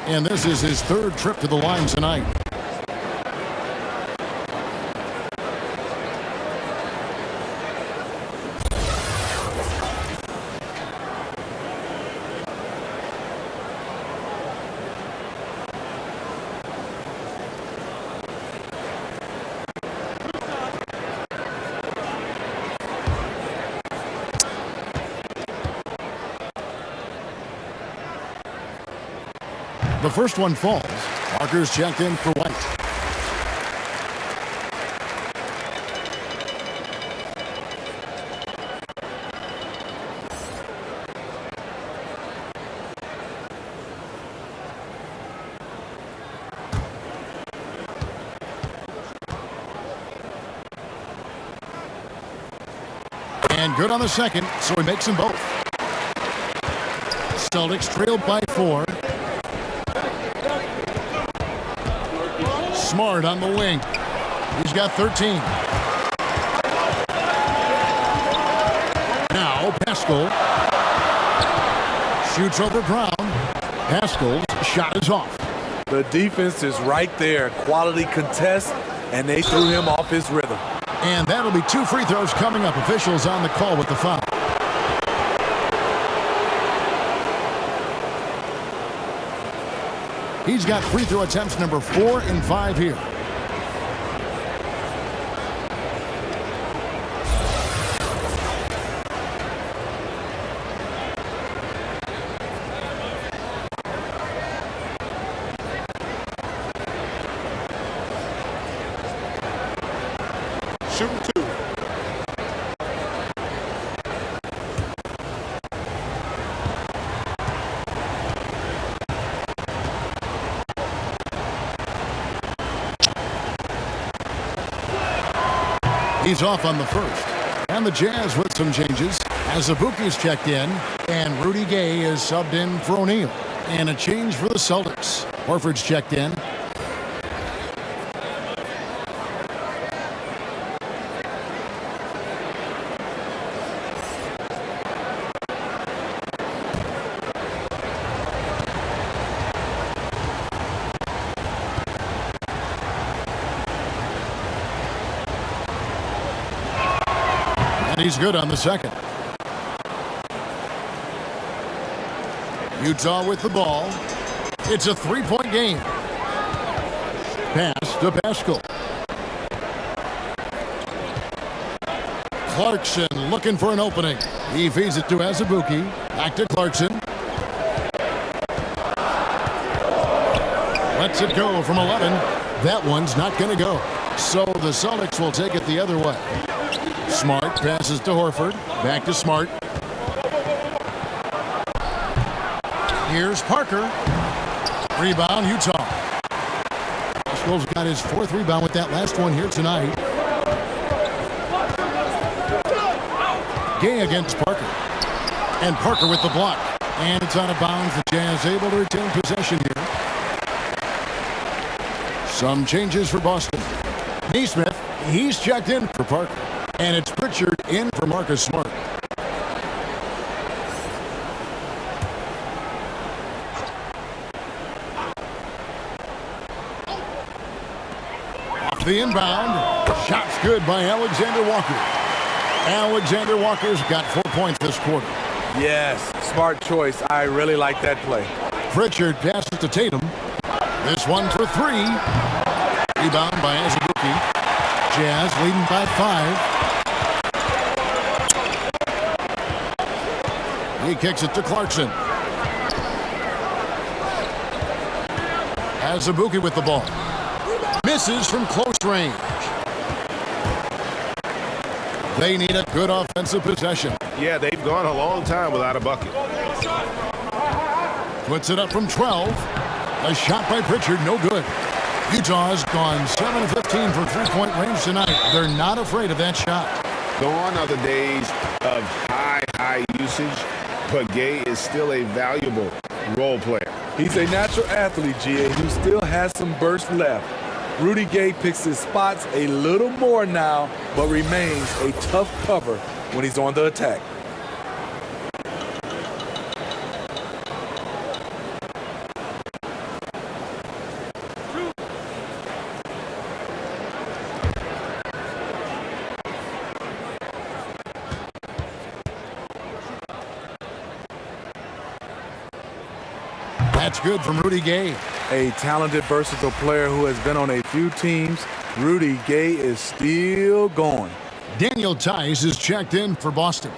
And this is his 3rd trip to the line tonight. The first one falls. Parker's checked in for White. And good on the second, so he makes them both. Celtics trailed by 4. Smart on the wing. He's got 13. Now Pascal shoots over Brown. Pascal's shot is off. The defense is right there. Quality contest, and they threw him off his rhythm. And that'll be 2 free throws coming up. Officials on the call with the foul. He's got free throw attempts number 4 and 5 here. Shooting 2. He's off on the first. And the Jazz with some changes. Azubuike's checked in, and Rudy Gay is subbed in for O'Neal. And a change for the Celtics. Horford's checked in. He's good on the second. Utah with the ball. It's a 3-point game. Pass to Pascal. Clarkson looking for an opening. He feeds it to Azubuike. Back to Clarkson. Lets it go from 11. That one's not going to go. So the Celtics will take it the other way. Smart passes to Horford. Back to Smart. Here's Parker. Rebound, Utah. Pascal's got his 4th rebound with that last one here tonight. Gay against Parker. And Parker with the block. And it's out of bounds. The Jazz able to retain possession here. Some changes for Boston. Neesmith, he's checked in for Parker. And it's Pritchard in for Marcus Smart. Off the inbound. Shot's good by Alexander Walker. Alexander Walker's got 4 points this quarter. Yes, smart choice. I really like that play. Pritchard passes to Tatum. This one for 3. Rebound by Azubuike. Jazz leading by 5. He kicks it to Clarkson. Azubuike with the ball. Misses from close range. They need a good offensive possession. Yeah, they've gone a long time without a bucket. Puts it up from 12. A shot by Pritchard, no good. Utah's gone 7-15 from three-point range tonight. They're not afraid of that shot. Gone are the days of high usage, but Gay is still a valuable role player. He's a natural athlete, GA, who still has some burst left. Rudy Gay picks his spots a little more now, but remains a tough cover when he's on the attack. That's good from Rudy Gay. A talented, versatile player who has been on a few teams. Rudy Gay is still going. Daniel Tice is checked in for Boston.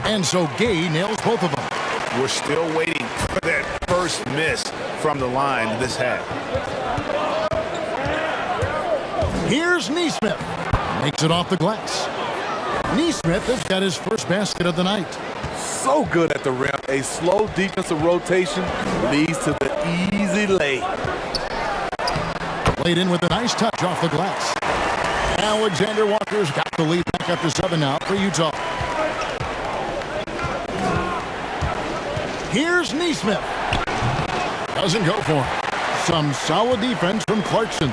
And so Gay nails both of them. We're still waiting for that first miss from the line this half. Here's Nesmith. Makes it off the glass. Nesmith has got his first basket of the night. So good at the rim. A slow defensive rotation leads to the easy lay. Played in with a nice touch off the glass. Alexander Walker's got the lead back up to 7 now for Utah. Here's Nesmith. Doesn't go for him. Some solid defense from Clarkson.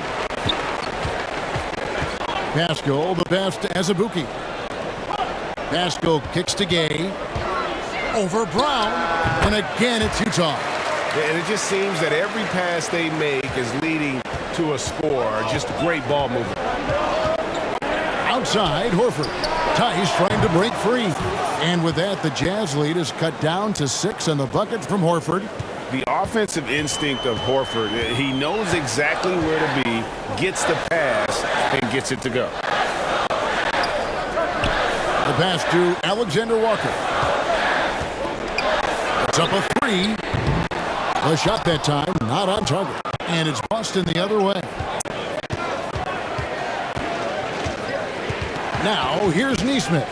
Pascal, the pass to Azubuike. Pascal kicks to Gay. Over Brown. And again, it's Utah. And it just seems that every pass they make is leading to a score. Just great ball movement. Outside, Horford. Tice trying to break free. And with that, the Jazz lead is cut down to 6 and the bucket from Horford. The offensive instinct of Horford, he knows exactly where to be, gets the pass, and gets it to go. The pass to Alexander Walker. It's up a 3. The shot that time, not on target. And it's Boston the other way. Now, here's Nesmith.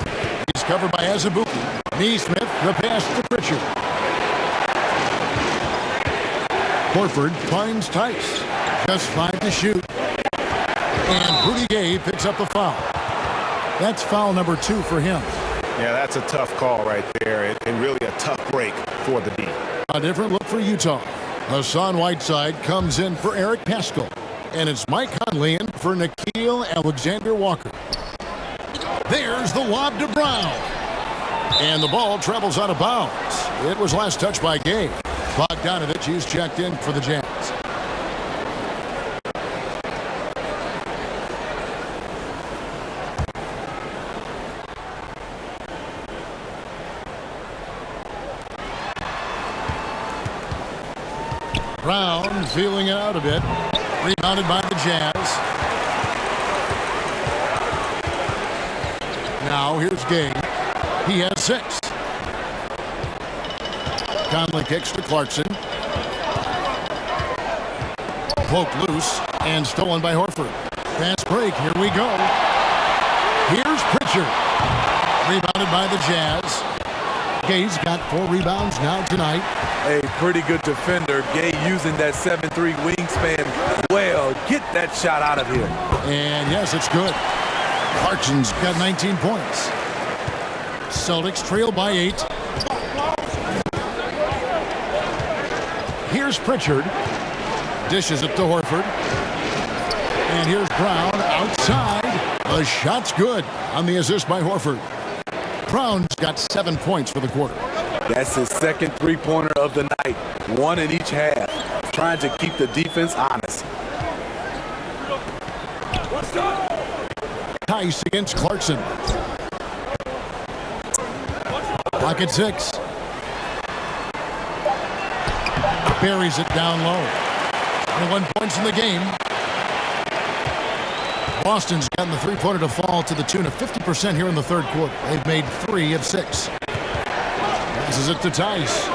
He's covered by Azubuike. Nesmith, the pass to Pritchard. Horford finds Tice. Just 5 to shoot. And Rudy Gay picks up the foul. That's foul number 2 for him. Yeah, that's a tough call right there, and really a tough break for the D. A different look for Utah. Hassan Whiteside comes in for Eric Pascal. And it's Mike Conley in for Nickeil Alexander-Walker. There's the lob to Brown. And the ball travels out of bounds. It was last touched by Gay. Bogdanovich is checked in for the Jazz. Brown feeling it out a bit. Rebounded by the Jazz. Now here's Gay. He has 6. Conley kicks to Clarkson. Poked loose and stolen by Horford. Fast break. Here we go. Here's Pritchard. Rebounded by the Jazz. Gay's got 4 rebounds now tonight. A pretty good defender. Gay using that 7'3" wingspan well. Get that shot out of here. And yes, it's good. Clarkson's got 19 points. Celtics trail by 8. Here's Pritchard. Dishes it to Horford. And here's Brown outside. The shot's good on the assist by Horford. Brown's got 7 points for the quarter. That's his second three-pointer of the night. One in each half. Trying to keep the defense honest. Tice against Clarkson. Clock at 6. Buries it down low. 21 points in the game. Boston's gotten the three-pointer to fall to the tune of 50% here in the third quarter. They've made 3 of 6. Passes it to Tice.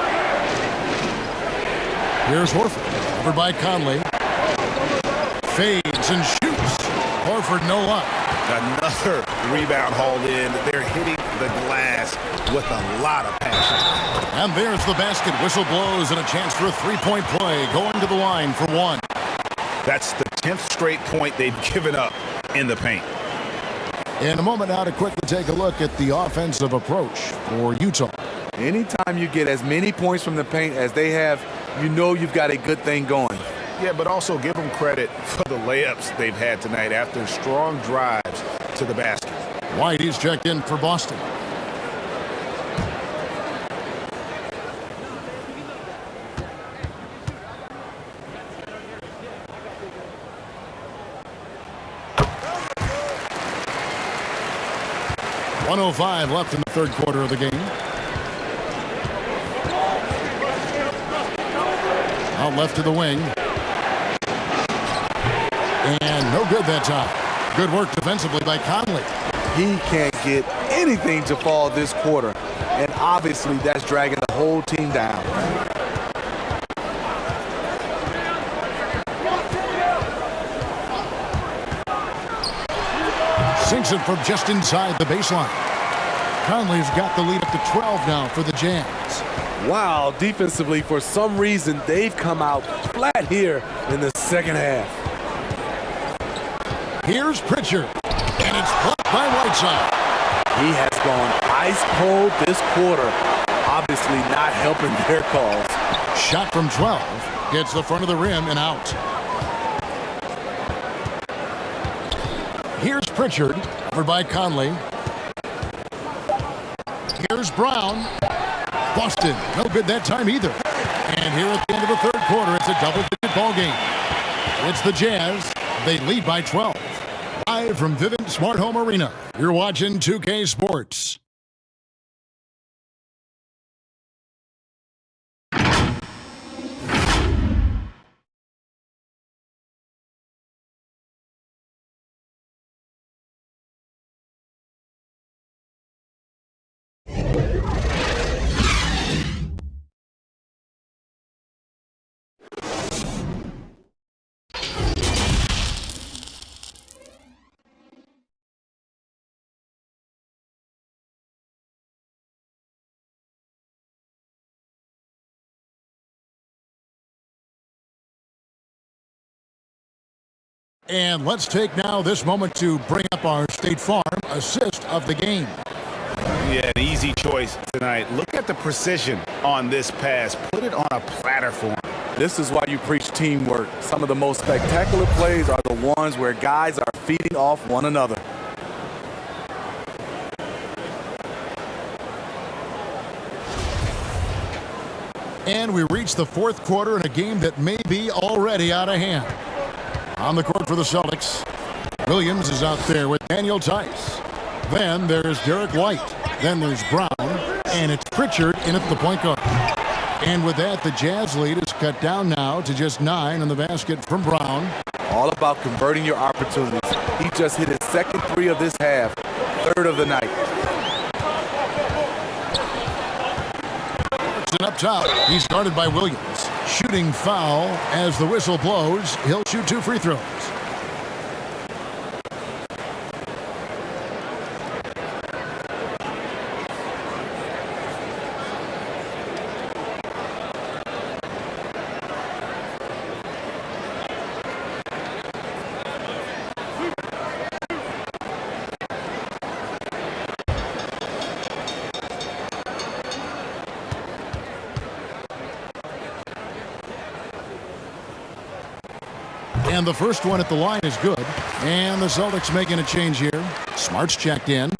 Here's Horford. Over by Conley. Fades and shoots. Horford no luck. Another rebound hauled in. They're hitting the glass with a lot of passion. And there's the basket. Whistle blows and a chance for a three-point play. Going to the line for 1. That's the 10th straight point they've given up in the paint. In a moment now to quickly take a look at the offensive approach for Utah. Anytime you get as many points from the paint as they have, you know you've got a good thing going. Yeah, but also give them credit for the layups they've had tonight after strong drives to the basket. White is checked in for Boston. .105 left in the third quarter of the game. Out left to the wing. And no good that time. Good work defensively by Conley. He can't get anything to fall this quarter. And obviously that's dragging the whole team down. Sinks it from just inside the baseline. Conley's got the lead up to 12 now for the Jazz. Wow, defensively, for some reason, they've come out flat here in the second half. Here's Pritchard, and it's blocked by Whiteside. He has gone ice cold this quarter, obviously not helping their cause. Shot from 12, gets the front of the rim and out. Here's Pritchard, over by Conley. Here's Brown. Boston, no good that time either. And here at the end of the third quarter, it's a double-digit ball game. It's the Jazz. They lead by 12. Live from Vivint Smart Home Arena, you're watching 2K Sports. And let's take now this moment to bring up our State Farm assist of the game. Yeah, an easy choice tonight. Look at the precision on this pass. Put it on a platter for him. This is why you preach teamwork. Some of the most spectacular plays are the ones where guys are feeding off one another. And we reach the fourth quarter in a game that may be already out of hand. On the court for the Celtics, Williams is out there with Daniel Tice. Then there's Derek White. Then there's Brown. And it's Pritchard in at the point guard. And with that, the Jazz lead is cut down now to just 9 on the basket from Brown. All about converting your opportunities. He just hit his second three of this half, third of the night. And up top, he's guarded by Williams. Shooting foul as the whistle blows. He'll shoot 2 free throws. And the first one at the line is good. And the Celtics making a change here. Smart's checked in.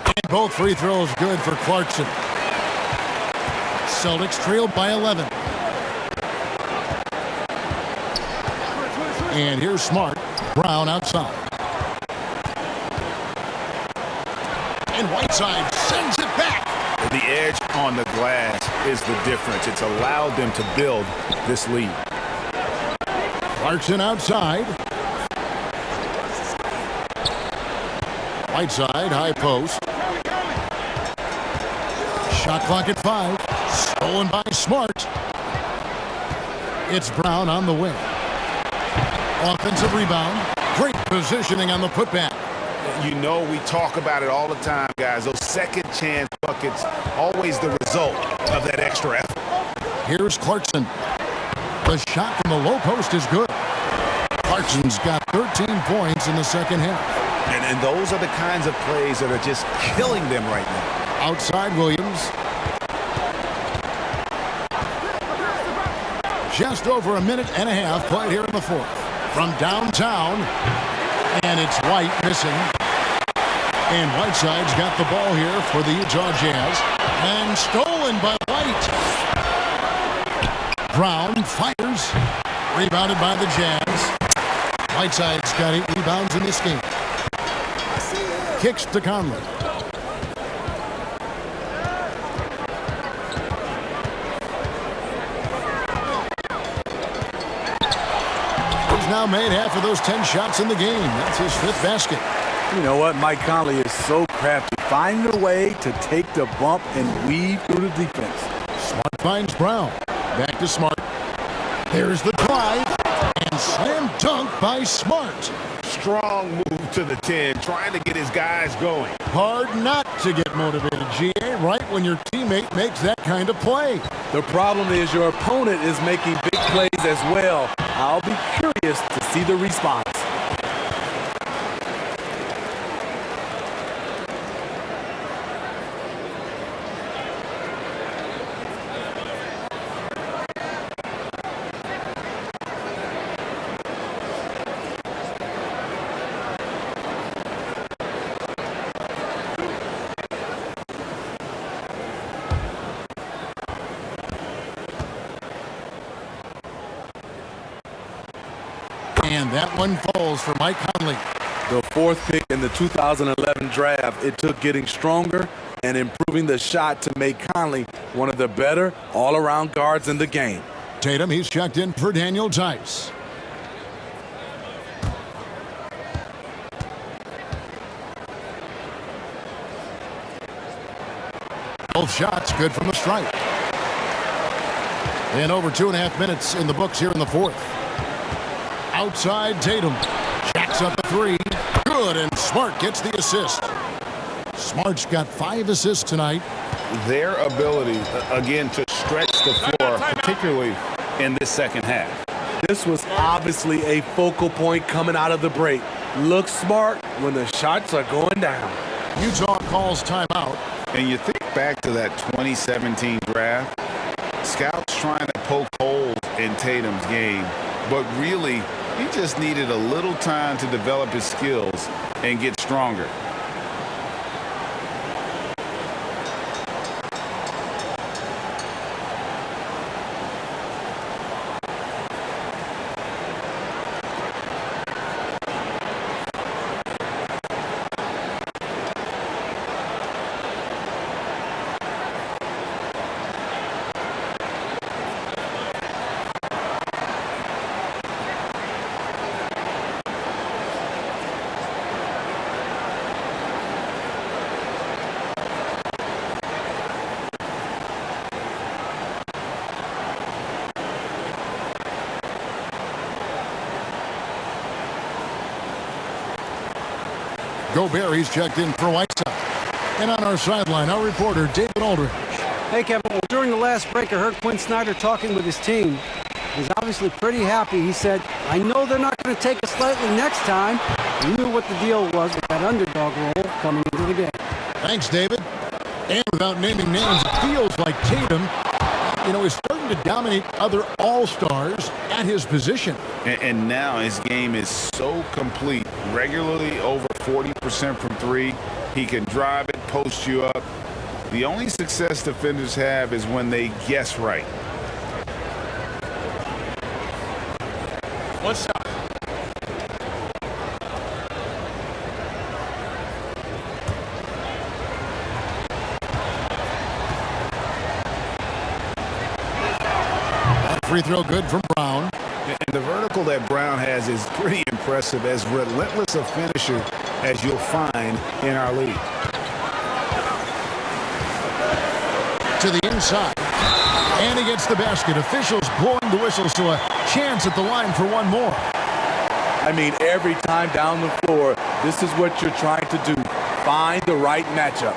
And both free throws good for Clarkson. Celtics trailed by 11. And here's Smart. Brown outside. And Whiteside sends it back. The edge on the glass is the difference. It's allowed them to build this lead. Clarkson outside. Whiteside, high post. Shot clock at 5. Stolen by Smart. It's Brown on the wing. Offensive rebound. Great positioning on the putback. You know, we talk about it all the time, guys. Those second chance buckets, always the result of that extra effort. Here's Clarkson. The shot from the low post is good. Clarkson's got 13 points in the second half. And those are the kinds of plays that are just killing them right now. Outside Williams. Just over a minute and a half played here in the fourth. From downtown, and it's White missing. And Whiteside's got the ball here for the Utah Jazz. And stolen by White. Brown fires. Rebounded by the Jazz. Whiteside's got 8 rebounds in this game. Kicks to Conley. Now made half of those 10 shots in the game. That's his 5th basket. You know what? Mike Conley is so crafty. Find a way to take the bump and weave through the defense. Smart finds Brown. Back to Smart. There's the drive. And slam dunk by Smart. Strong move to the 10, trying to get his guys going. Hard not to get motivated, GA, right when your teammate makes that kind of play. The problem is your opponent is making big plays as well. I'll be curious to see the response. And that one falls for Mike Conley. The 4th pick in the 2011 draft. It took getting stronger and improving the shot to make Conley one of the better all-around guards in the game. Tatum, he's checked in for Daniel Tice. Both shots good from the stripe. And over 2.5 minutes in the books here in the fourth. Outside Tatum. Jacks up a 3. Good, and Smart gets the assist. Smart's got 5 assists tonight. Their ability, again, to stretch the floor, particularly in this second half. This was obviously a focal point coming out of the break. Look smart when the shots are going down. Utah calls timeout. And you think back to that 2017 draft, scouts trying to poke holes in Tatum's game, but really, he just needed a little time to develop his skills and get stronger. Gobert, he's checked in for Whiteside. And on our sideline, our reporter, David Aldridge. Hey, Kevin. Well, during the last break, I heard Quinn Snyder talking with his team. He's obviously pretty happy. He said, I know they're not going to take us lightly next time. He knew what the deal was with that underdog role coming into the game. Thanks, David. And without naming names, it feels like Tatum, is starting to dominate other all-stars at his position. And now his game is so complete. Regularly over 40% from three. He can drive it, post you up. The only success defenders have is when they guess right. One shot. That free throw good from Brown. And the vertical that Brown has is pretty impressive, as relentless a finisher as you'll find in our league. To the inside. And he gets the basket. Officials blowing the whistle, so a chance at the line for one more. I mean, every time down the floor, this is what you're trying to do. Find the right matchup.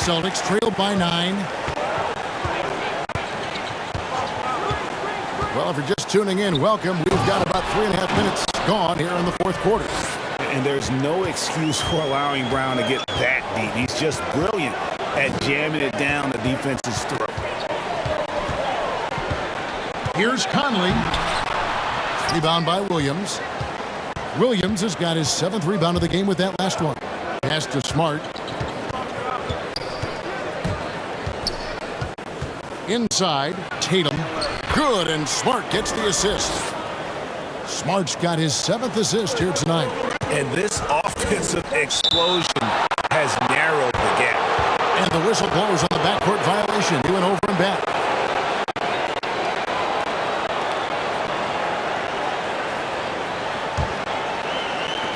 Celtics trail by 9. Well, if you're just tuning in, welcome. We've got about 3.5 minutes gone here in the fourth quarter. And there's no excuse for allowing Brown to get that deep. He's just brilliant at jamming it down the defense's throat. Here's Conley. Rebound by Williams. Williams has got his 7th rebound of the game with that last one. Pass to Smart. Inside, Tatum. Good, and Smart gets the assist. Smart's got his 7th assist here tonight. And this offensive explosion has narrowed the gap. And the whistle blows on the backcourt violation. He went over and back.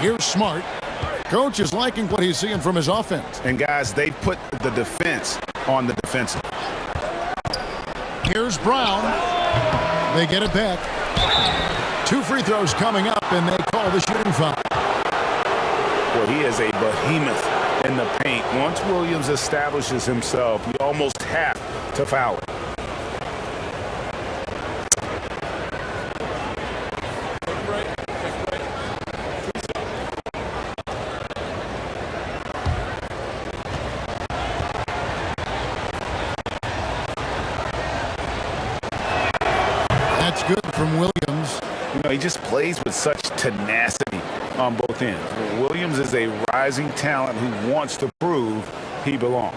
Here's Smart. Coach is liking what he's seeing from his offense. And guys, they put the defense on the defensive. Here's Brown. They get it back. 2 free throws coming up, and they call the shooting foul. Well, he is a behemoth in the paint. Once Williams establishes himself, you almost have to foul it. That's good from Williams. He just plays with such tenacity on both ends. Williams is a rising talent who wants to prove he belongs.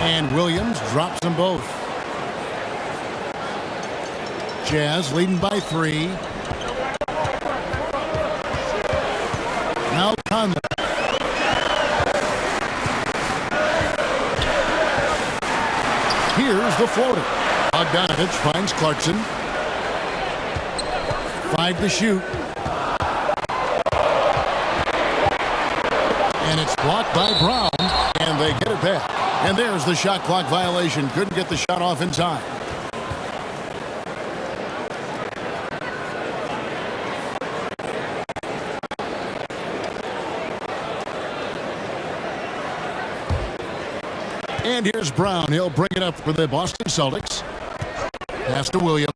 And Williams drops them both. Jazz leading by 3. Now Conley. Here's the floater. Bogdanovich finds Clarkson. 5 to shoot. And it's blocked by Brown. And they get it back. And there's the shot clock violation. Couldn't get the shot off in time. And here's Brown. He'll bring it up for the Boston Celtics. Pass to Williams.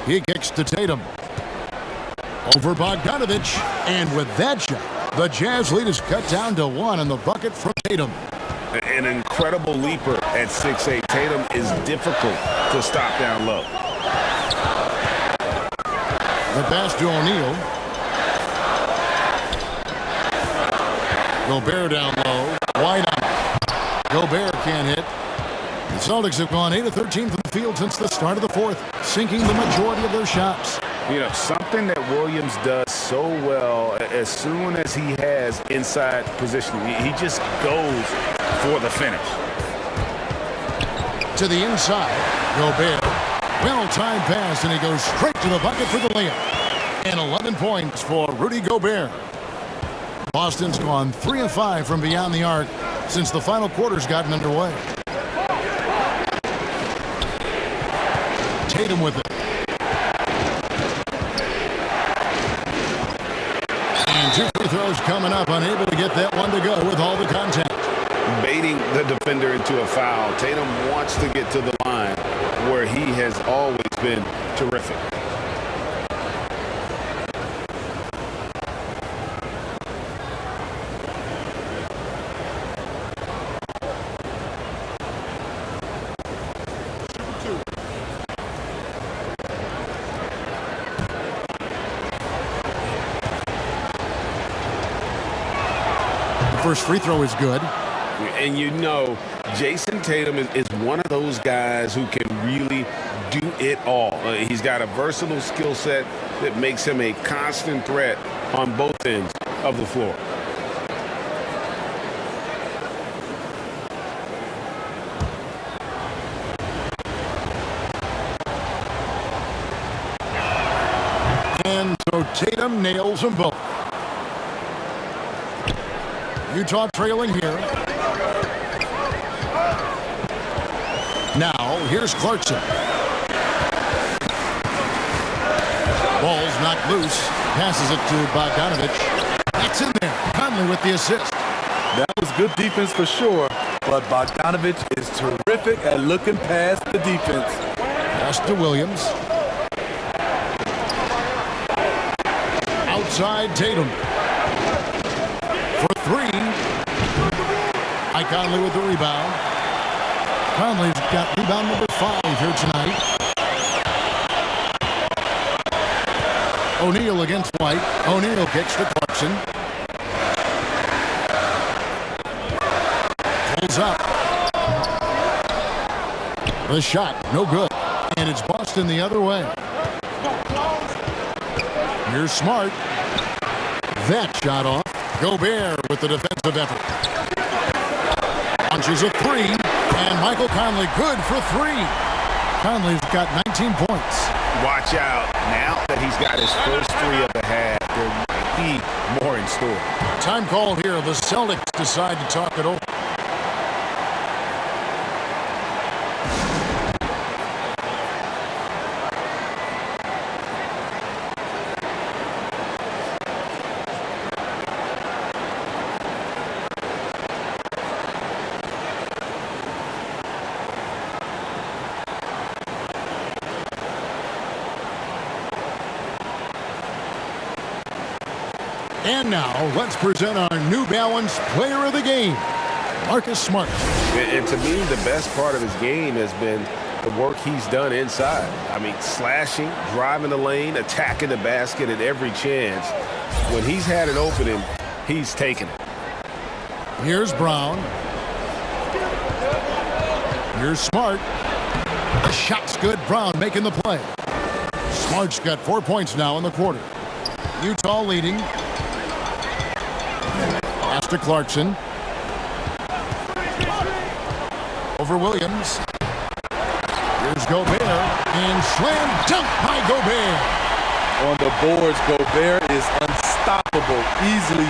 He kicks to Tatum. Over Bogdanovich. And with that shot, the Jazz lead is cut down to 1 and the bucket from Tatum. An incredible leaper at 6'8". Tatum is difficult to stop down low. The pass to O'Neal. Gobert down low. Wide out. Gobert can't hit. The Celtics have gone 8 of 13 from the field since the start of the fourth, sinking the majority of their shots. Something that Williams does so well as soon as he has inside positioning. He just goes for the finish. To the inside, Gobert. Well-timed pass, and he goes straight to the bucket for the layup. And 11 points for Rudy Gobert. Boston's gone 3 of 5 from beyond the arc since the final quarter's gotten underway. Tatum with it. And 2 free throws coming up, unable to get that one to go with all the contact. Baiting the defender into a foul. Tatum wants to get to the line where he has always been terrific. First free throw is good. And you know, Jason Tatum is one of those guys who can really do it all. He's got a versatile skill set that makes him a constant threat on both ends of the floor. And so Tatum nails them both. Utah trailing here. Now, here's Clarkson. Ball's knocked loose. Passes it to Bogdanovich. That's in there. Conley with the assist. That was good defense for sure, but Bogdanovich is terrific at looking past the defense. Pass to Williams. Outside Tatum. For 3. Conley with the rebound. Conley's got rebound number 5 here tonight. O'Neal against White. O'Neal kicks to Clarkson. Pulls up. The shot, no good. And it's Boston the other way. Here's Smart. That shot off. Gobert with the defensive effort. Launches a 3, and Michael Conley good for 3. Conley's got 19 points. Watch out. Now that he's got his first 3 of the half, there might be more in store. Time called here. The Celtics decide to talk it over. And now, let's present our New Balance Player of the Game, Marcus Smart. And to me, the best part of his game has been the work he's done inside. I mean, slashing, driving the lane, attacking the basket at every chance. When he's had an opening, he's taken it. Here's Brown. Here's Smart. The shot's good. Brown making the play. Smart's got 4 points now in the quarter. Utah leading. Pass to Clarkson. Over Williams. Here's Gobert. And slam dunk by Gobert. On the boards, Gobert is unstoppable, easily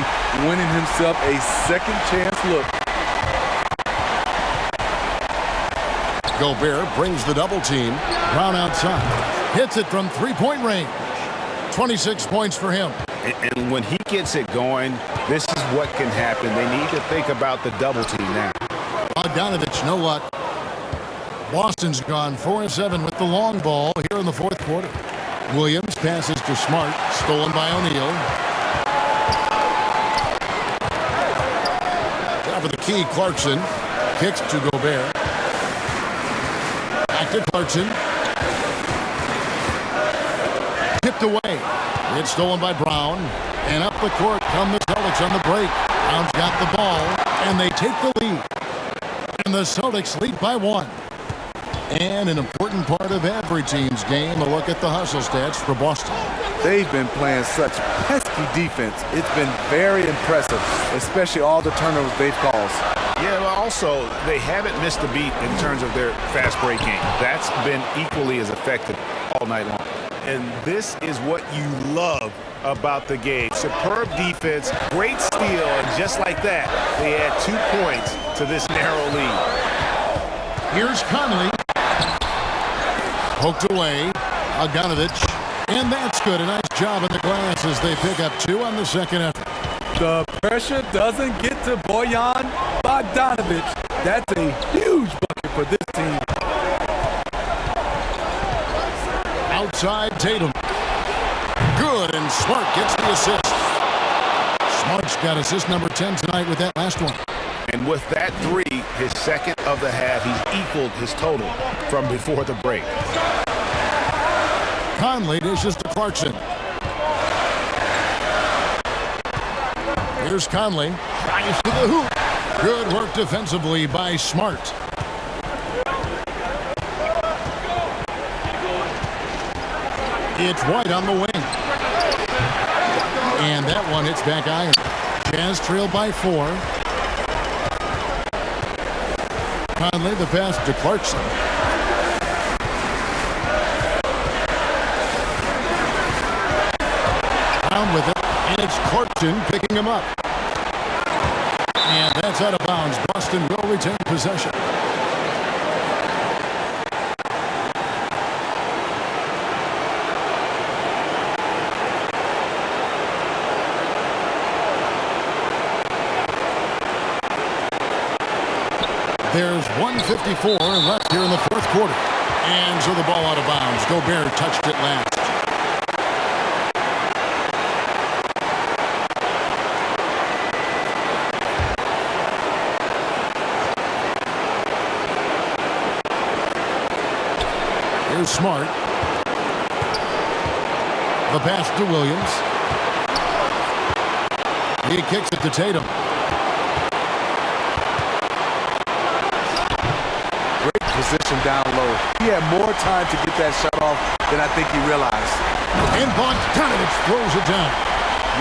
winning himself a second chance look. Gobert brings the double team. Brown outside. Hits it from three-point range. 26 points for him. And when he gets it going, this is what can happen. They need to think about the double team now. Bogdanovich, no luck. Boston's gone 4-7 with the long ball here in the fourth quarter. Williams passes to Smart, stolen by O'Neal. Top of the key, Clarkson kicks to Gobert. Back to Clarkson. Tipped away. It's stolen by Brown. And up the court come the Celtics on the break. Brown's got the ball, and they take the lead. And the Celtics lead by 1. And an important part of every team's game, a look at the hustle stats for Boston. They've been playing such pesky defense. It's been very impressive, especially all the turnovers they've caused. Yeah, well, also, they haven't missed a beat in terms of their fast break game. That's been equally as effective all night long. And this is what you love about the game. Superb defense, great steal, and just like that, they add 2 points to this narrow lead. Here's Conley. Poked away. Bogdanovich. And that's good. A nice job in the glass as they pick up 2 on the second effort. The pressure doesn't get to Bojan Bogdanovich. That's a huge bucket for this team. Outside Tatum. Good, and Smart gets the assist. Smart's got assist number 10 tonight with that last one. And with that 3, his second of the half, he's equaled his total from before the break. Conley dishes to Clarkson. Here's Conley. Drives to the hoop. Good work defensively by Smart. It's White on the wing. And that one hits back iron. Jazz trail by 4. Conley, the pass to Clarkson. Down with it, and it's Clarkson picking him up. And that's out of bounds. Boston will retain possession. There's 1:54 left here in the fourth quarter. And so the ball out of bounds. Gobert touched it last. Here's Smart. The pass to Williams. He kicks it to Tatum. Position down low. He had more time to get that shot off than I think he realized. And Bogdanovich throws it down.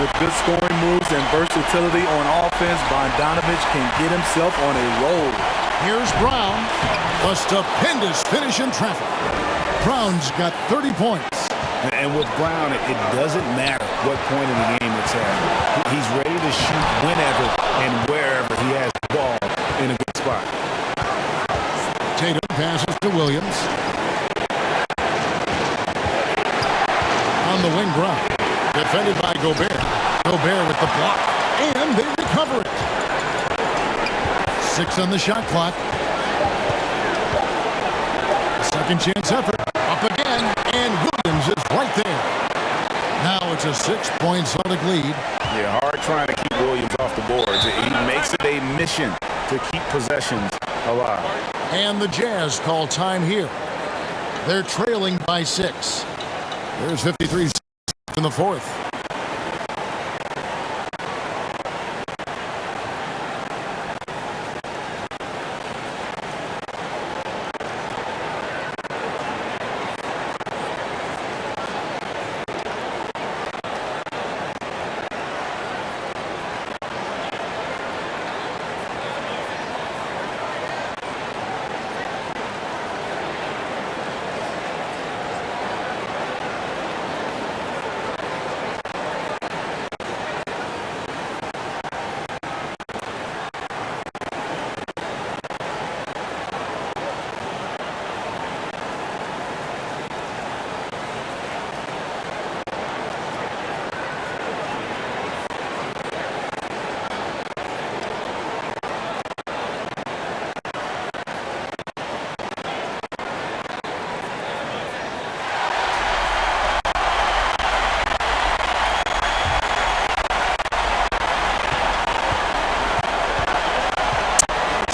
With good scoring moves and versatility on offense, Bogdanovich can get himself on a roll. Here's Brown. A stupendous finish in traffic. Brown's got 30 points. And with Brown, it doesn't matter what point in the game it's at. He's ready to shoot whenever and wherever he has the ball in a good spot. Tatum passes to Williams. On the wing, Brown. Defended by Gobert. Gobert with the block. And they recover it. 6 on the shot clock. Second chance effort. Up again. And Williams is right there. Now it's a 6-point Celtic lead. Yeah, hard trying to keep Williams off the boards. He makes it a mission to keep possessions alive. And the Jazz call time here. They're trailing by 6. There's 53 seconds in the fourth.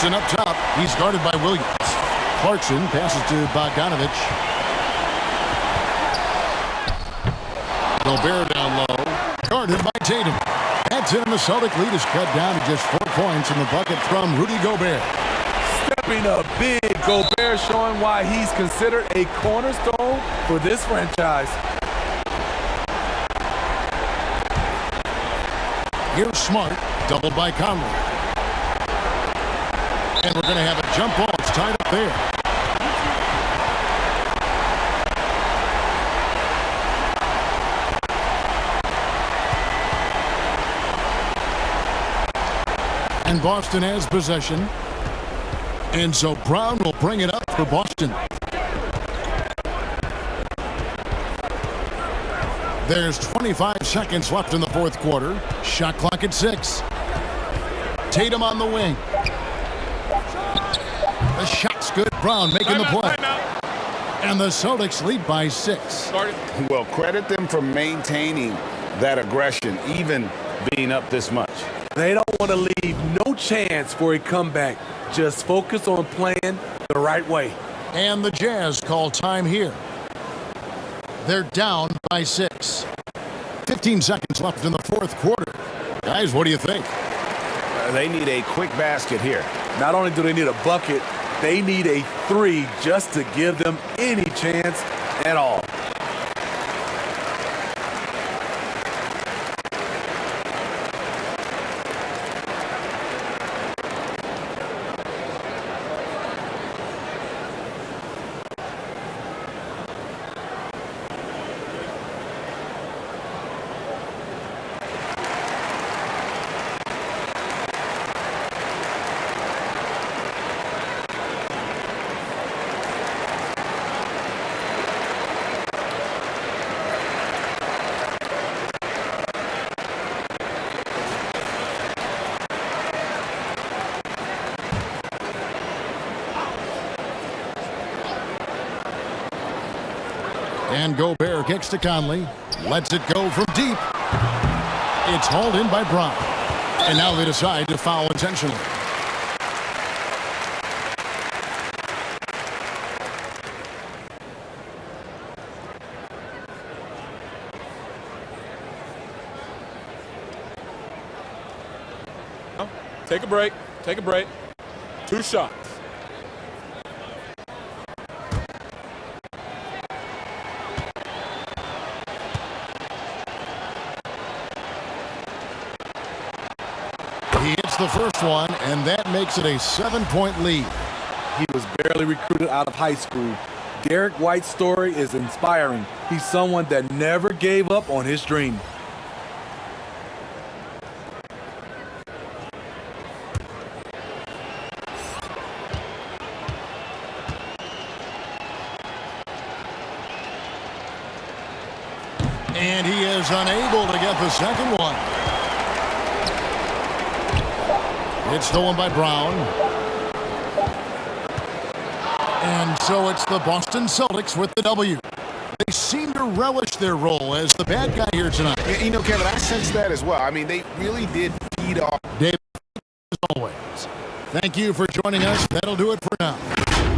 Clarkson up top. He's guarded by Williams. Clarkson passes to Bogdanovich. Gobert down low. Guarded by Tatum. That's it, and the Celtic lead is cut down to just 4 points in the bucket from Rudy Gobert. Stepping up big Gobert showing why he's considered a cornerstone for this franchise. Here's Smart, doubled by Conley. And we're going to have a jump ball. It's tied up there. And Boston has possession. And so Brown will bring it up for Boston. There's 25 seconds left in the fourth quarter. Shot clock at 6. Tatum on the wing. The shot's good. Brown making the play. And the Celtics lead by 6. Well, credit them for maintaining that aggression, even being up this much. They don't want to leave no chance for a comeback. Just focus on playing the right way. And the Jazz call time here. They're down by 6. 15 seconds left in the fourth quarter. Guys, what do you think? They need a quick basket here. Not only do they need a bucket, they need a 3 just to give them any chance at all. And Gobert kicks to Conley. Lets it go from deep. It's hauled in by Brown. And now they decide to foul intentionally. Take a break. Take a break. 2 shots. He hits the first one, and that makes it a 7-point lead. He was barely recruited out of high school. Derek White's story is inspiring. He's someone that never gave up on his dream. And he is unable to get the second one. It's stolen by Brown. And so it's the Boston Celtics with the W. They seem to relish their role as the bad guy here tonight. You know, Kevin, I sense that as well. I mean, they really did feed off. David, as always, thank you for joining us. That'll do it for now.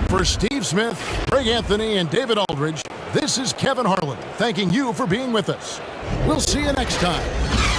For Steve Smith, Craig Anthony, and David Aldridge, this is Kevin Harlan thanking you for being with us. We'll see you next time.